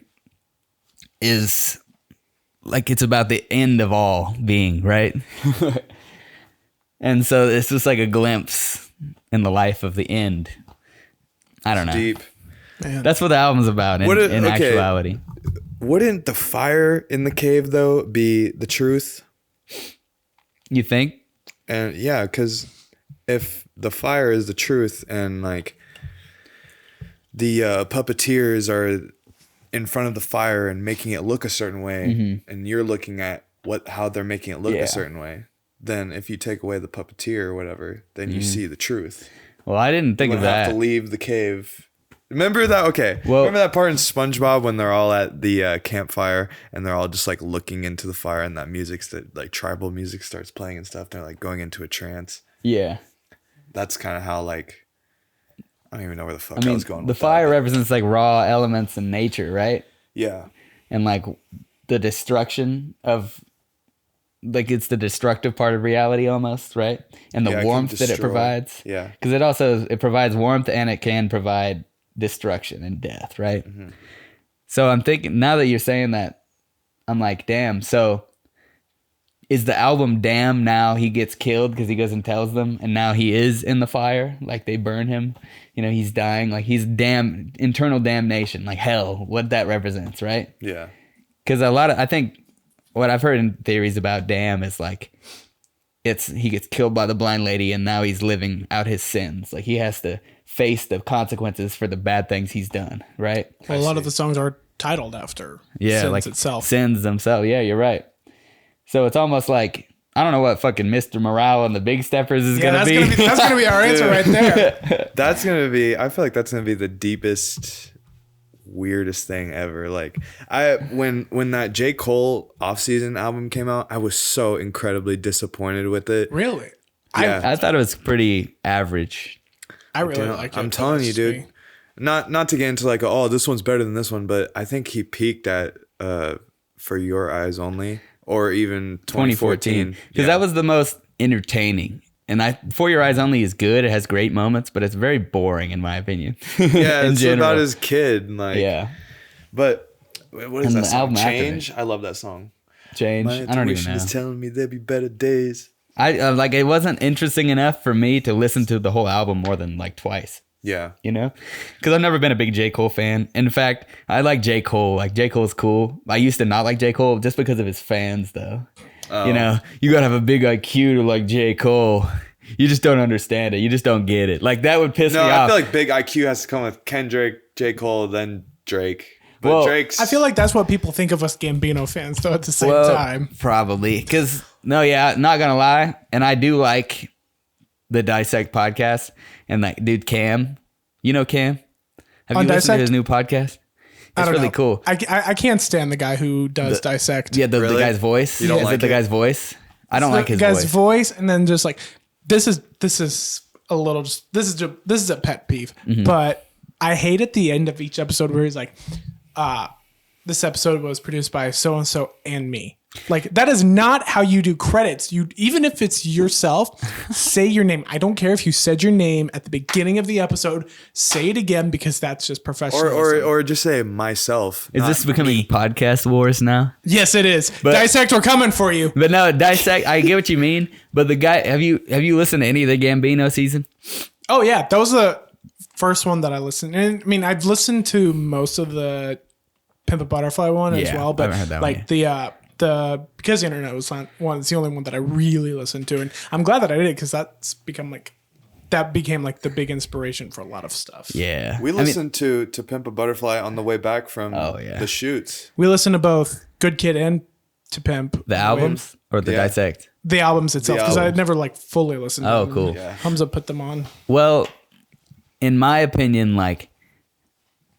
is like it's about the end of all being, right? And so it's just like a glimpse in the life of the end. I don't know. Deep. Man. That's what the album's about in actuality. Wouldn't the fire in the cave though be the truth? You think? And yeah, because if the fire is the truth and like the puppeteers are in front of the fire and making it look a certain way, mm-hmm. and you're looking at how they're making it look a certain way, then if you take away the puppeteer or whatever, then you see the truth. Well, I didn't think of that. Have to leave the cave. Remember that? Okay. Well, remember that part in SpongeBob when they're all at the campfire and they're all just like looking into the fire and that like tribal music starts playing and stuff. They're like going into a trance. Yeah. That's kind of how like, I don't even know where the fuck I was going. The fire represents like raw elements in nature, right? Yeah. And like the destruction of, like it's the destructive part of reality almost, right? And the warmth that it provides. Yeah. Because it provides warmth and it can provide destruction and death, right? Mm-hmm. So I'm thinking, now that you're saying that, I'm like, damn, so is the album Damn now he gets killed because he goes and tells them and now he is in the fire, like they burn him, he's dying, like he's internal damnation, like hell, what that represents, right? Yeah. Because I think what I've heard in theories about Damn is like he gets killed by the blind lady and now he's living out his sins, like he has to face the consequences for the bad things he's done, right? Well, a lot of the songs are titled after Sins like itself. Sins themselves. Yeah, you're right. So it's almost like, I don't know what fucking Mr. Morale and the Big Steppers is going to be. That's going to be our answer right there. That's going to be, I feel like that's going to be the deepest, weirdest thing ever. Like when that J. Cole Off-Season album came out, I was so incredibly disappointed with it. Really? Yeah. I thought it was pretty average. I really like it. I'm telling you, dude. Not to get into like, this one's better than this one, but I think he peaked at For Your Eyes Only, or even 2014. Because that was the most entertaining. And For Your Eyes Only is good. It has great moments, but it's very boring in my opinion. Yeah, it's about his kid. Like, yeah. But what is and that song? Change? I love that song. Change? My I don't even know. Is telling me there'll be better days. I like it wasn't interesting enough for me to listen to the whole album more than like twice. Yeah. You know, because I've never been a big J. Cole fan. In fact, I like J. Cole. Like J. Cole's cool. I used to not like J. Cole just because of his fans, though. Oh. You know, you gotta have a big IQ to like J. Cole. You just don't understand it. You just don't get it. Like that would piss me off. I feel like big IQ has to come with Kendrick, J. Cole, then Drake. But Well, Drake's. I feel like that's what people think of us Gambino fans, though. At the same time, probably because not gonna lie, and I do like the Dissect podcast and like dude Cam. You know Cam? Have On you listened Dissect? to his new podcast? I It's don't really know. cool. I can't stand the guy who does Dissect. Yeah, the Really? guy's voice. You don't Is like it the it? guy's voice? I don't like his guy's voice. and then just like this is a little just this is a pet peeve. But I hate at the end of each episode where he's like, this episode was produced by so and so and me. Like that is not how you do credits. You even if it's yourself, say your name. I don't care if you said your name at the beginning of the episode. Say it again because that's just professional. or just say myself. Is this becoming podcast wars now? Yes, it is. But- Dissect, we're coming for you. But no, Dissect. I get what you mean. But the guy, have you listened to any of the Gambino season? Oh yeah, that was the first one that I listened. And I mean, I've listened to most of the Pimp a Butterfly one as Yeah, well, I but haven't heard that one like the Because the Internet was on one. It's the only one that I really listened to, and I'm glad that I did it because became like the big inspiration for a lot of stuff. Yeah, We listened to Pimp a Butterfly on the way back from yeah. the shoots. We listened to both Good Kid and To Pimp. the albums or the Yeah. Dissect. The albums itself, because I had albums. never like fully listened to Oh, them. cool. Yeah. Humza put them on. Well, in my opinion, like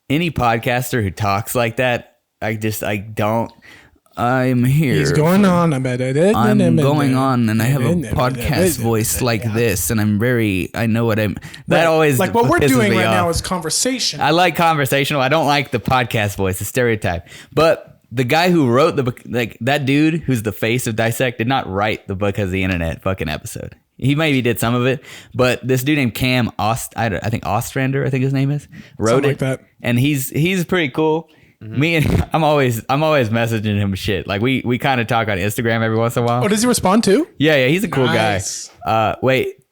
any podcaster who talks like that, I'm here. He's going on. I'm going on and I have a podcast voice like this and I know what I'm. That always like what we're pisses doing me right off. now is conversation. I like conversational. I don't like the podcast voice, the stereotype. But the guy who wrote the book, like that dude who's the face of Dissect, did not write the Because of the Internet fucking episode. He maybe did some of it, but this dude named Cam I think Ostrander, I think his name is, wrote Something it, like that. and he's pretty cool. Me and I'm always messaging him shit. Like we kind of talk on Instagram every once in a while. Oh, does he respond too? Yeah, he's a cool Nice. guy. Wait,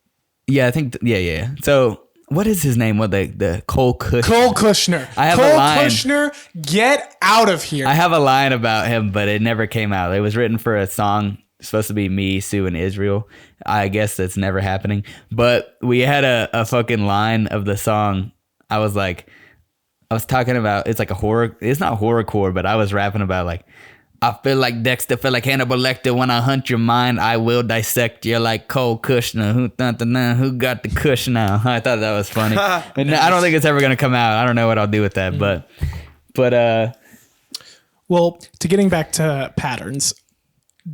yeah, I think yeah. So what is his name? What the Cole Cush? Cole Kushner. I have Cole a line. Kushner, get out of here. I have a line about him, but it never came out. It was written for a song supposed to be me, Sue, and Israel. I guess that's never happening. But we had a fucking line of the song. I was talking about, it's like a horror. It's not horrorcore, but I was rapping about like, I feel like Dexter, feel like Hannibal Lecter. When I hunt your mind, I will dissect you like Cole Kushner. Who got the Kush now? I thought that was funny. And I don't think it's ever gonna come out. I don't know what I'll do with that, but Well, to getting back to patterns,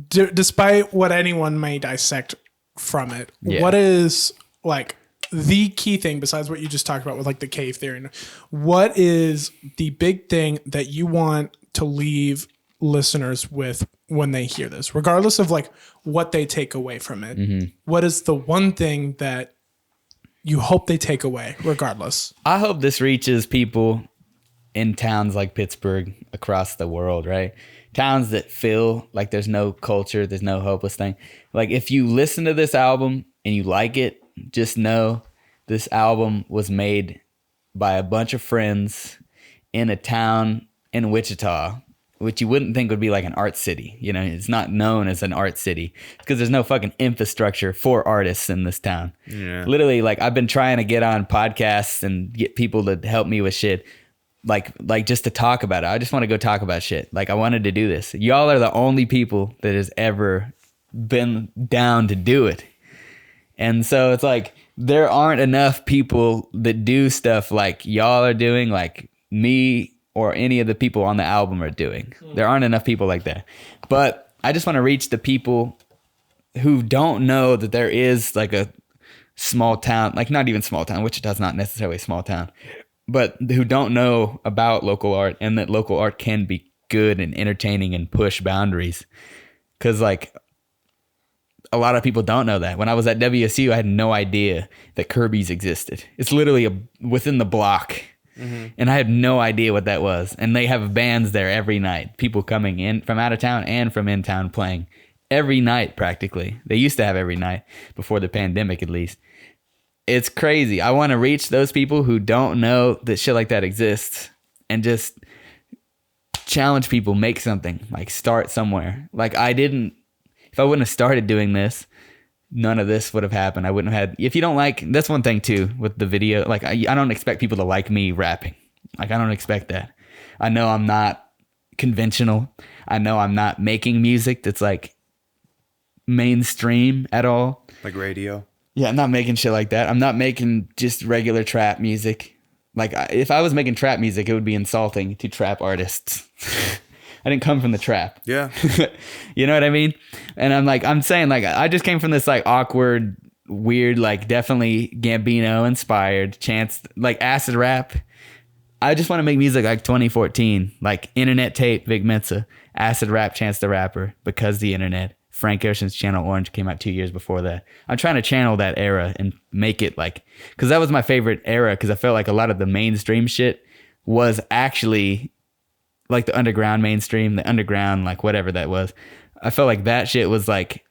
despite what anyone may dissect from it, Yeah. what is like the key thing besides what you just talked about with like the cave theory? What is the big thing that you want to leave listeners with when they hear this, regardless of like what they take away from it? Mm-hmm. What is the one thing that you hope they take away regardless? I hope this reaches people in towns like Pittsburgh across the world, right? Towns that feel like there's no culture, there's no hopeless thing. Like if you listen to this album and you like it, just know this album was made by a bunch of friends in a town in Wichita, which you wouldn't think would be like an art city. You know, it's not known as an art city because there's no fucking infrastructure for artists in this town. Yeah. Literally, like I've been trying to get on podcasts and get people to help me with shit. Like just to talk about it. I just want to go talk about shit. Like I wanted to do this. Y'all are the only people that has ever been down to do it. And so it's like there aren't enough people that do stuff like y'all are doing, like me or any of the people on the album are doing. There aren't enough people like that. But I just want to reach the people who don't know that there is like a small town, like not even small town. Wichita's not necessarily a small town, but who don't know about local art and that local art can be good and entertaining and push boundaries. Because like a lot of people don't know that. When I was at WSU, I had no idea that Kirby's existed. It's literally within the block. Mm-hmm. And I had no idea what that was. And they have bands there every night. People coming in from out of town and from in town playing every night practically. They used to have every night before the pandemic at least. it's crazy. I want to reach those people who don't know that shit like that exists and just challenge people, make something, like start somewhere. Like if I wouldn't have started doing this, none of this would have happened. I wouldn't have had, if you don't like, that's one thing too with the video. Like I don't expect people to like me rapping. Like I don't expect that. I know I'm not conventional. I know I'm not making music that's like mainstream at all. Like radio. Yeah, I'm not making shit like that. I'm not making just regular trap music. Like if I was making trap music, it would be insulting to trap artists. I didn't come from the trap. Yeah. You know what I mean? And I'm saying like, I just came from this like awkward, weird, like definitely Gambino inspired chance, like acid rap. I just want to make music like 2014, like internet tape, Big Mensa, acid rap, Chance the Rapper, Because the Internet. Frank Ocean's Channel Orange came out 2 years before that. I'm trying to channel that era and make it like, because that was my favorite era, because I felt like a lot of the mainstream shit was actually like the underground mainstream, the underground, like whatever that was. I felt like that shit was like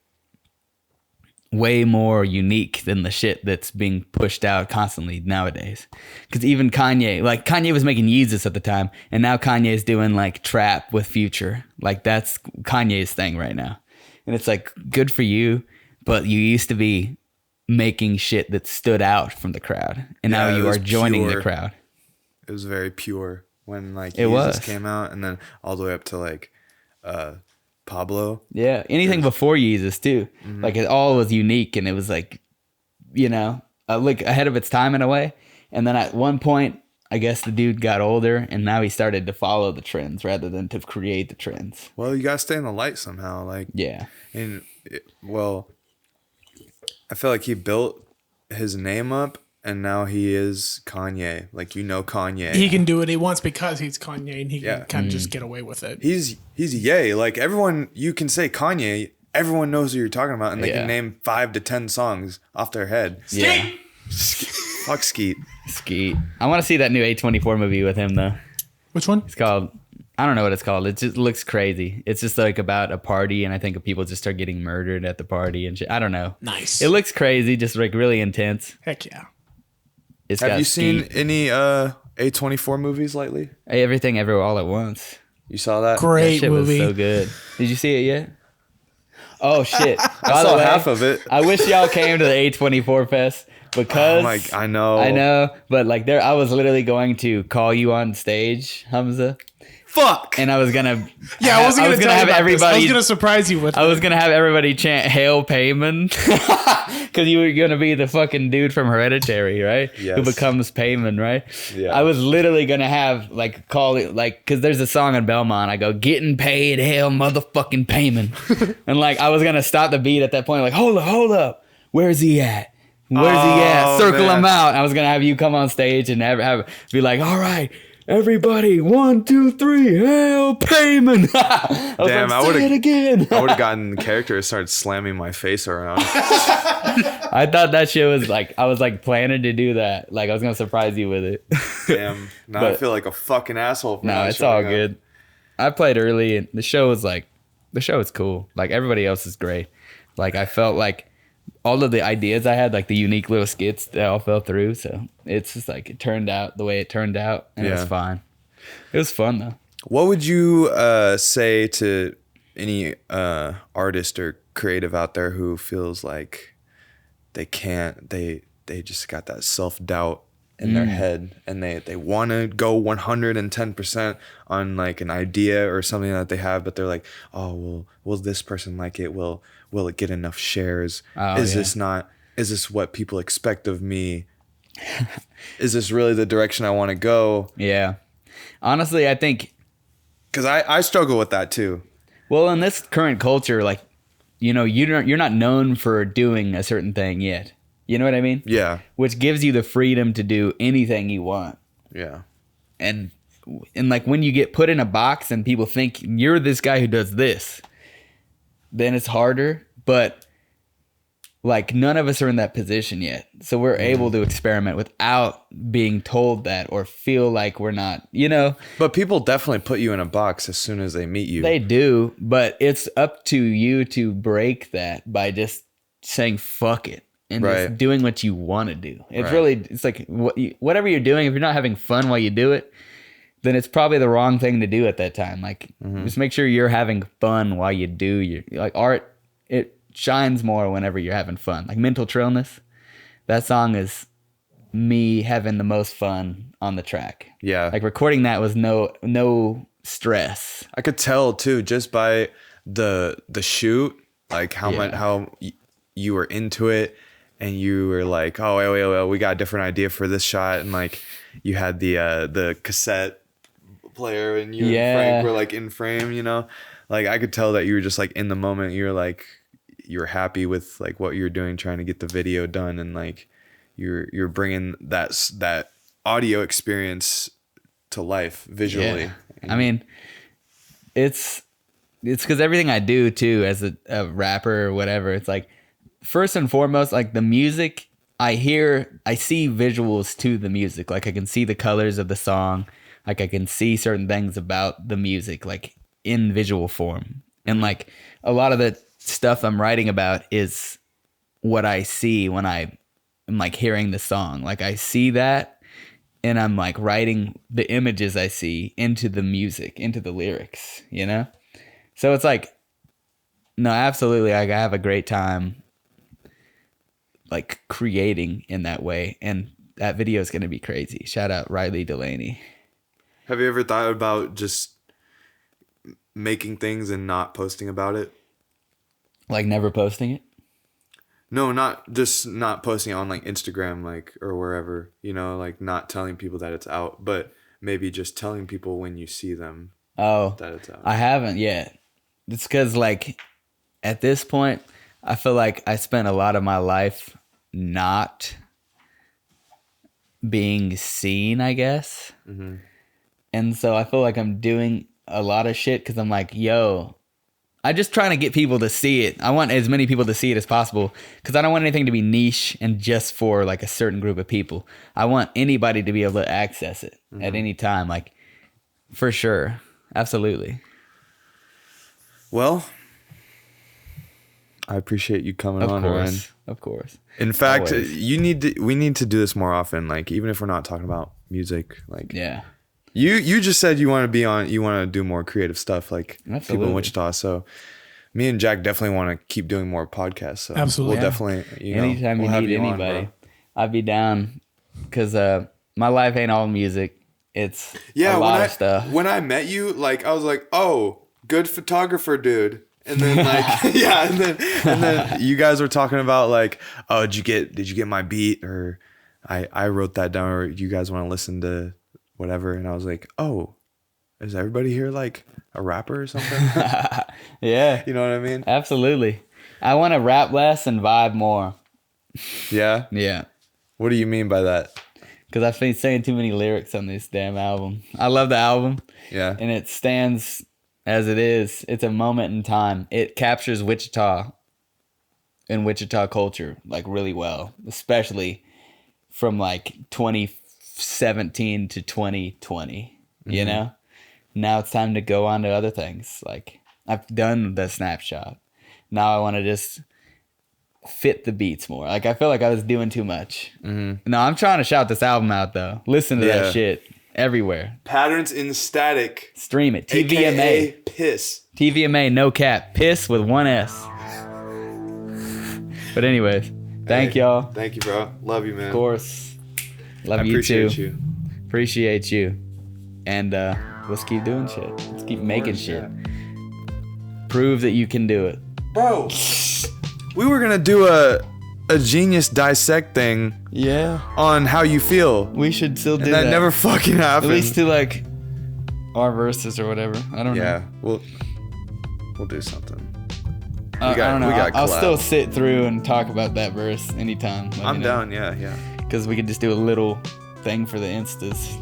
way more unique than the shit that's being pushed out constantly nowadays. Because even Kanye was making Yeezus at the time, and now Kanye's doing like trap with Future. Like that's Kanye's thing right now. And it's like, good for you, but you used to be making shit that stood out from the crowd, and now you are joining the crowd. It was very pure when like Yeezus came out, and then all the way up to like Pablo. Yeah, anything before Yeezus too. Mm-hmm. Like it all was unique, and it was like, like ahead of its time in a way. And then at one point, I guess the dude got older, and now he started to follow the trends rather than to create the trends. Well, you gotta stay in the light somehow. Like yeah, and I feel like he built his name up, and now he is Kanye. Like Kanye. He can do what he wants because he's Kanye, and he can kind of just get away with it. He's Ye. Like everyone, you can say Kanye. Everyone knows who you're talking about, and they can name 5 to 10 songs off their head. Yeah. Fuck Skeet. Skeet. I want to see that new A24 movie with him though. Which one? It's called, I don't know what it's called. It just looks crazy. It's just like about a party, and I think people just start getting murdered at the party and shit. I don't know. Nice. It looks crazy, just like really intense. Heck yeah. Have you seen any A24 movies lately? Everything Everywhere All at Once. You saw that? Great that shit movie. Was so good. Did you see it yet? Oh shit! I saw half of it. I wish y'all came to the A24 Fest. Because I know, but like I was literally going to call you on stage, Humza. Fuck. And I was gonna, I was gonna have everybody. I was gonna surprise you with. I was gonna have everybody chant "Hail Payman," because you were gonna be the fucking dude from Hereditary, right? Yes. Who becomes Payman, right? Yeah. I was literally gonna have like call it like because there's a song in Belmont. I go getting paid, hail motherfucking Payman, and like I was gonna stop the beat at that point. Like hold up, where's he at? Where's he at? Circle him out. I was gonna have you come on stage and be like, all right, everybody, 1, 2, 3, hail Payman. Damn, I would have again. I would have gotten the character and started slamming my face around. I thought that shit was like I was like planning to do that. Like I was gonna surprise you with it. Damn. Now I feel like a fucking asshole. No, it's all good. I played early, and the show was cool. Like everybody else is great. Like I felt like all of the ideas I had, like the unique little skits, they all fell through. So it's just like it turned out the way it turned out, and it was fine. It was fun though. What would you say to any artist or creative out there who feels like they just got that self-doubt in their head, and they want to go 110% on like an idea or something that they have, but they're like, oh well, will this person like it? Will it get enough shares? Is this what people expect of me? Is this really the direction I want to go? Yeah. Honestly, I think because I struggle with that too. Well, in this current culture, like, you're not known for doing a certain thing yet. You know what I mean? Yeah. Which gives you the freedom to do anything you want. Yeah. And like when you get put in a box and people think you're this guy who does this, then it's harder. But like none of us are in that position yet. So we're able to experiment without being told that or feel like we're not, But people definitely put you in a box as soon as they meet you. They do, but it's up to you to break that by just saying fuck it. and Right. just doing what you want to do. It's Right. really, it's like whatever you're doing, if you're not having fun while you do it, then it's probably the wrong thing to do at that time. Like, just make sure you're having fun while you do your, like, art, it shines more whenever you're having fun. Like Mental Trillness, that song is me having the most fun on the track. Yeah. Like recording that was no stress. I could tell too, just by the shoot, like how much, you were into it, and you were like, oh, wait, we got a different idea for this shot. And like you had the cassette player, and you and Frank were like in frame, you know, like I could tell that you were just like in the moment. You're like, you were happy with like what you're doing, trying to get the video done. And like you're bringing that audio experience to life visually. Yeah. I mean, it's because everything I do too, as a rapper or whatever, it's like, first and foremost, like the music I see visuals to the music. Like I can see the colors of the song. Like I can see certain things about the music, like in visual form. And like a lot of the stuff I'm writing about is what I see when I am like hearing the song. Like I see that, and I'm like writing the images I see into the music, into the lyrics, you know? So it's like, no, absolutely. Like I have a great time like creating in that way. And that video is going to be crazy. Shout out Riley Delaney. Have you ever thought about just making things and not posting about it? Like never posting it? No, not posting it on like Instagram, like, or wherever, you know, like not telling people that it's out, but maybe just telling people when you see them that it's out. I haven't yet. It's because like at this point, I feel like I spent a lot of my life not being seen, I guess. Mm-hmm. And so I feel like I'm doing a lot of shit because I'm like, yo, I'm just trying to get people to see it. I want as many people to see it as possible because I don't want anything to be niche and just for like a certain group of people. I want anybody to be able to access it at any time, like for sure. Absolutely. Well, I appreciate you coming on, Ryan. Of course. In fact, we need to do this more often. Like, even if we're not talking about music, like, yeah. You just said you want to do more creative stuff, like people in Wichita. So me and Jack definitely want to keep doing more podcasts. So absolutely. We'll definitely, anytime you need anybody, I'd be down because my life ain't all music. It's a lot of stuff. When I met you, like I was like, oh, good photographer, dude. And then like and then you guys were talking about like, oh, did you get my beat, or I wrote that down, or you guys want to listen to whatever? And I was like, oh, is everybody here like a rapper or something? Yeah. You know what I mean? Absolutely. I want to rap less and vibe more. Yeah? Yeah. What do you mean by that? Because I've been saying too many lyrics on this damn album. I love the album. Yeah. And it stands as it is. It's a moment in time. It captures Wichita and Wichita culture like really well, especially from like 2017 to 2020, you know? Now it's time to go on to other things. Like I've done the snapshot. Now I want to just fit the beats more. Like I feel like I was doing too much. Mm-hmm. No, I'm trying to shout this album out though. Listen to that shit everywhere. Patterns in Static. Stream it. TVMA. AKA Piss. TVMA, no cap. Piss with one S. But anyways, thank y'all. Thank you, bro. Love you, man. Of course. Love you too. Appreciate you. And let's keep doing shit. Let's keep making shit. Prove that you can do it. Bro, we were going to do a Genius Dissect thing. Yeah. On how you feel. We should still do and that. That never fucking happened. At least to like our verses or whatever. I don't know. Yeah, we'll do something. I don't know. I'll still sit through and talk about that verse anytime. I'm down, yeah. Because we could just do a little thing for the Instas.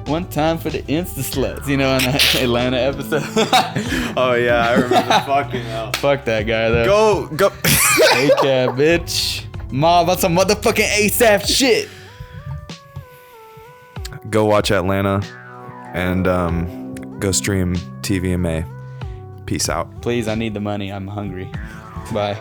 One time for the Insta sluts, you know, in that Atlanta episode. Oh yeah, I remember fucking hell. Fuck that guy though. Go. A-cab, bitch. Mob, that's some motherfucking ASAP shit. Go watch Atlanta and go stream TVMA. Peace out. Please, I need the money. I'm hungry. Bye.